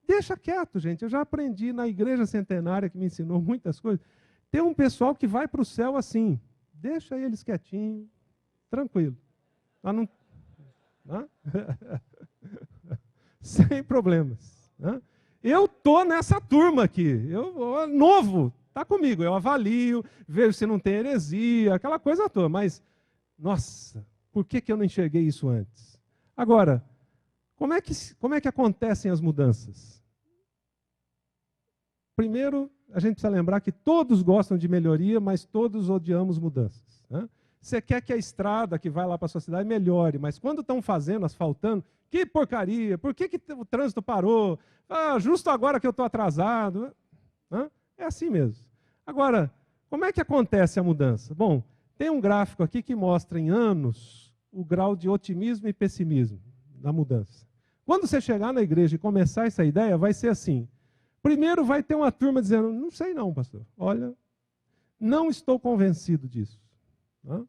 [SPEAKER 1] Deixa quieto, gente. Eu já aprendi na igreja centenária, que me ensinou muitas coisas. Tem um pessoal que vai para o céu assim, deixa eles quietinhos, tranquilo. Não, né? Sem problemas. Né? Eu estou nessa turma aqui, eu novo, está comigo, eu avalio, vejo se não tem heresia, aquela coisa toda, mas, nossa, por que eu não enxerguei isso antes? Agora, como é que acontecem as mudanças? Primeiro, a gente precisa lembrar que todos gostam de melhoria, mas todos odiamos mudanças. Né? Você quer que a estrada que vai lá para a sua cidade melhore, mas quando estão fazendo, asfaltando, que porcaria, por que o trânsito parou? Ah, justo agora que eu estou atrasado. Né? É assim mesmo. Agora, como é que acontece a mudança? Bom, tem um gráfico aqui que mostra em anos o grau de otimismo e pessimismo da mudança. Quando você chegar na igreja e começar essa ideia, vai ser assim. Primeiro vai ter uma turma dizendo, não sei não, pastor. Olha, não estou convencido disso. Né?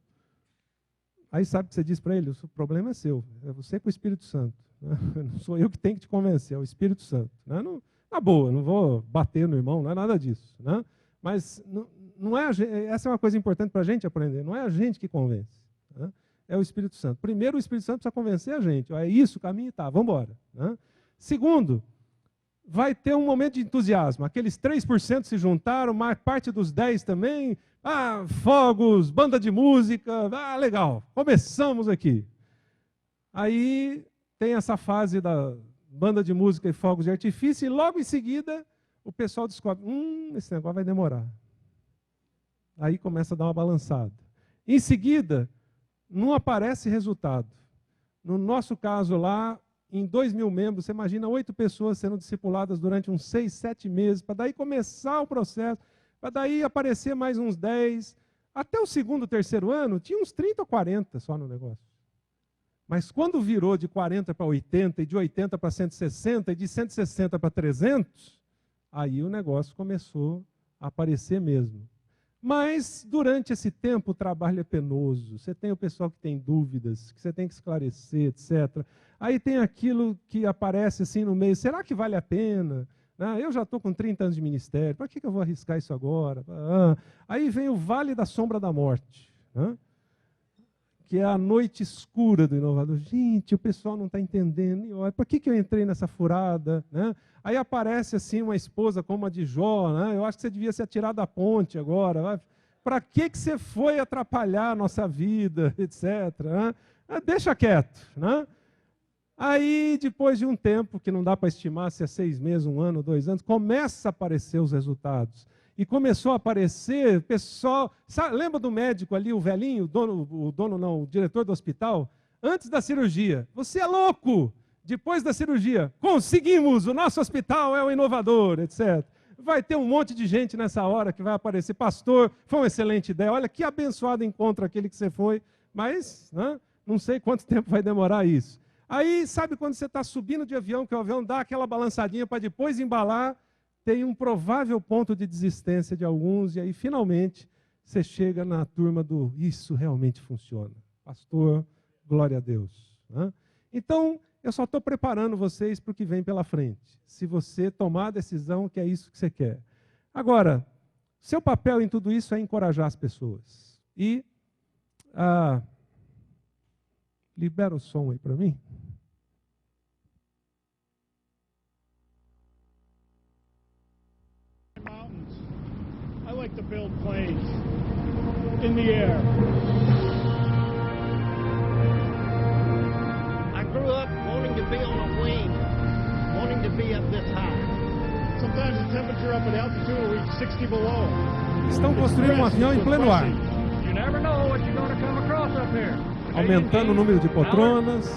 [SPEAKER 1] Aí sabe o que você diz para ele? O problema é seu. É você com o Espírito Santo. Né? Não sou eu que tenho que te convencer, é o Espírito Santo. Né? Não, na boa, não vou bater no irmão, não é nada disso. Né? Mas não é essa é uma coisa importante para a gente aprender. Não é a gente que convence. Né? É o Espírito Santo. Primeiro, o Espírito Santo precisa convencer a gente. É isso, o caminho está, vamos embora. Né? Segundo, vai ter um momento de entusiasmo. Aqueles 3% se juntaram, parte dos 10% também. Ah, fogos, banda de música. Ah, legal, começamos aqui. Aí tem essa fase da banda de música e fogos de artifício, e logo em seguida o pessoal descobre, esse negócio vai demorar. Aí começa a dar uma balançada. Em seguida, não aparece resultado. No nosso caso lá, em 2.000 membros, você imagina 8 pessoas sendo discipuladas durante uns 6, 7 meses, para daí começar o processo, para daí aparecer mais uns 10. Até o 2º, 3º ano, tinha uns 30 ou 40 só no negócio. Mas quando virou de 40 para 80, e de 80 para 160, e de 160 para 300, aí o negócio começou a aparecer mesmo. Mas, durante esse tempo, o trabalho é penoso. Você tem o pessoal que tem dúvidas, que você tem que esclarecer, etc. Aí tem aquilo que aparece assim no meio, será que vale a pena? Eu já estou com 30 anos de ministério, para que eu vou arriscar isso agora? Aí vem o vale da sombra da morte, que é a noite escura do inovador. Gente, o pessoal não está entendendo. Para que eu entrei nessa furada? Aí aparece assim uma esposa como a de Jó. Eu acho que você devia se atirar da ponte agora. Para que você foi atrapalhar a nossa vida, etc. Deixa quieto. Aí, depois de um tempo, que não dá para estimar se é 6 meses, 1 ano, 2 anos, começa a aparecer os resultados. E começou a aparecer, pessoal... lembra do médico ali, o velhinho, o diretor do hospital? Antes da cirurgia. Você é louco! Depois da cirurgia, conseguimos! O nosso hospital é o inovador, etc. Vai ter um monte de gente nessa hora que vai aparecer. Pastor, foi uma excelente ideia. Olha que abençoado encontro aquele que você foi. Mas não sei quanto tempo vai demorar isso. Aí, sabe quando você está subindo de avião, que o avião dá aquela balançadinha para depois embalar, tem um provável ponto de desistência de alguns, e aí finalmente você chega na turma do isso realmente funciona. Pastor, glória a Deus. Né? Então, eu só estou preparando vocês para o que vem pela frente. Se você tomar a decisão que é isso que você quer. Agora, seu papel em tudo isso é encorajar as pessoas. E libera o som aí para mim.
[SPEAKER 9] I like to build planes in the air.
[SPEAKER 11] I grew up wanting to be on a wing, wanting to be up this high.
[SPEAKER 9] Sometimes the temperature up at altitude will reach 60 below.
[SPEAKER 1] Estão construindo um avião em pleno ar.
[SPEAKER 9] You never know what you're going to come across up here.
[SPEAKER 1] Aumentando o número de poltronas.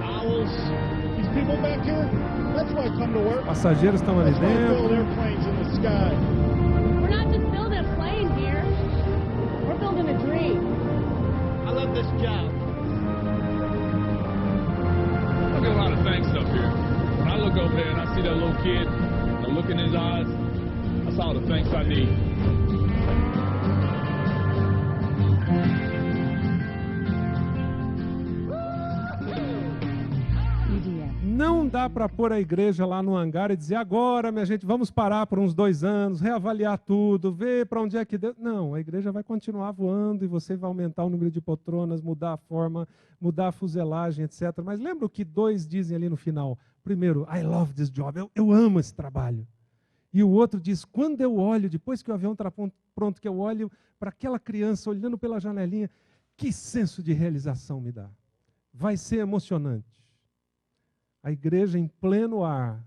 [SPEAKER 9] Owls. These people back here, that's why I come to work.
[SPEAKER 1] Passageiros estão ali
[SPEAKER 9] That's why I build
[SPEAKER 1] dentro.
[SPEAKER 9] airplanes in the sky.
[SPEAKER 12] We're not just building a plane here. We're building a dream.
[SPEAKER 11] I love this job.
[SPEAKER 13] I get a lot of thanks up here. When I look over there and I see that little kid, I look in his eyes, that's all the thanks I need.
[SPEAKER 1] Não dá para pôr a igreja lá no hangar e dizer agora, minha gente, vamos parar por uns 2 anos, reavaliar tudo, ver para onde é que deu. Não, a igreja vai continuar voando e você vai aumentar o número de poltronas, mudar a forma, mudar a fuselagem, etc. Mas lembra o que 2 dizem ali no final? Primeiro, I love this job, eu amo esse trabalho. E o outro diz, quando eu olho, depois que o avião está pronto, que eu olho para aquela criança olhando pela janelinha, que senso de realização me dá. Vai ser emocionante. A igreja em pleno ar,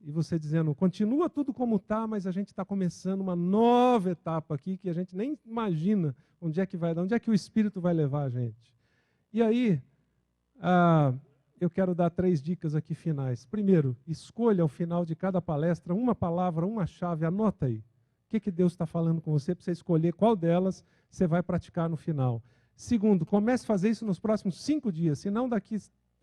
[SPEAKER 1] e você dizendo, continua tudo como está, mas a gente está começando uma nova etapa aqui, que a gente nem imagina onde é que vai dar, onde é que o Espírito vai levar a gente. E aí, eu quero dar 3 dicas aqui finais. Primeiro, escolha ao final de cada palestra uma palavra, uma chave, anota aí. O que Deus está falando com você, para você escolher qual delas você vai praticar no final. Segundo, comece a fazer isso nos próximos 5 dias, senão daqui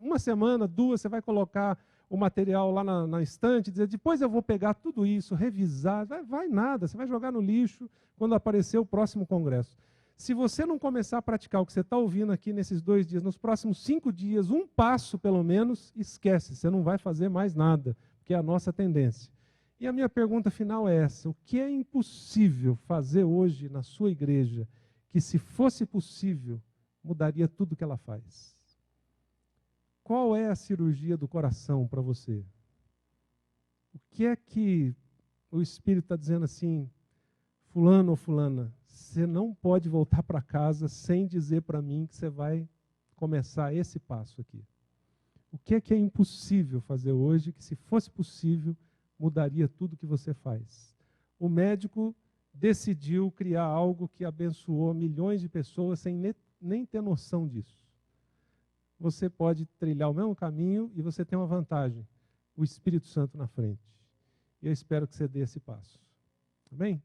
[SPEAKER 1] 1 semana, 2, você vai colocar o material lá na estante, dizer, depois eu vou pegar tudo isso, revisar, vai nada, você vai jogar no lixo quando aparecer o próximo congresso. Se você não começar a praticar o que você está ouvindo aqui nesses 2 dias, nos próximos 5 dias, um passo pelo menos, esquece, você não vai fazer mais nada, porque é a nossa tendência. E a minha pergunta final é essa, o que é impossível fazer hoje na sua igreja, que se fosse possível, mudaria tudo que ela faz? Qual é a cirurgia do coração para você? O que é que o Espírito está dizendo assim, fulano ou fulana, você não pode voltar para casa sem dizer para mim que você vai começar esse passo aqui. O que é impossível fazer hoje, que se fosse possível, mudaria tudo que você faz? O médico decidiu criar algo que abençoou milhões de pessoas sem nem ter noção disso. Você pode trilhar o mesmo caminho e você tem uma vantagem, o Espírito Santo na frente. E eu espero que você dê esse passo. Amém?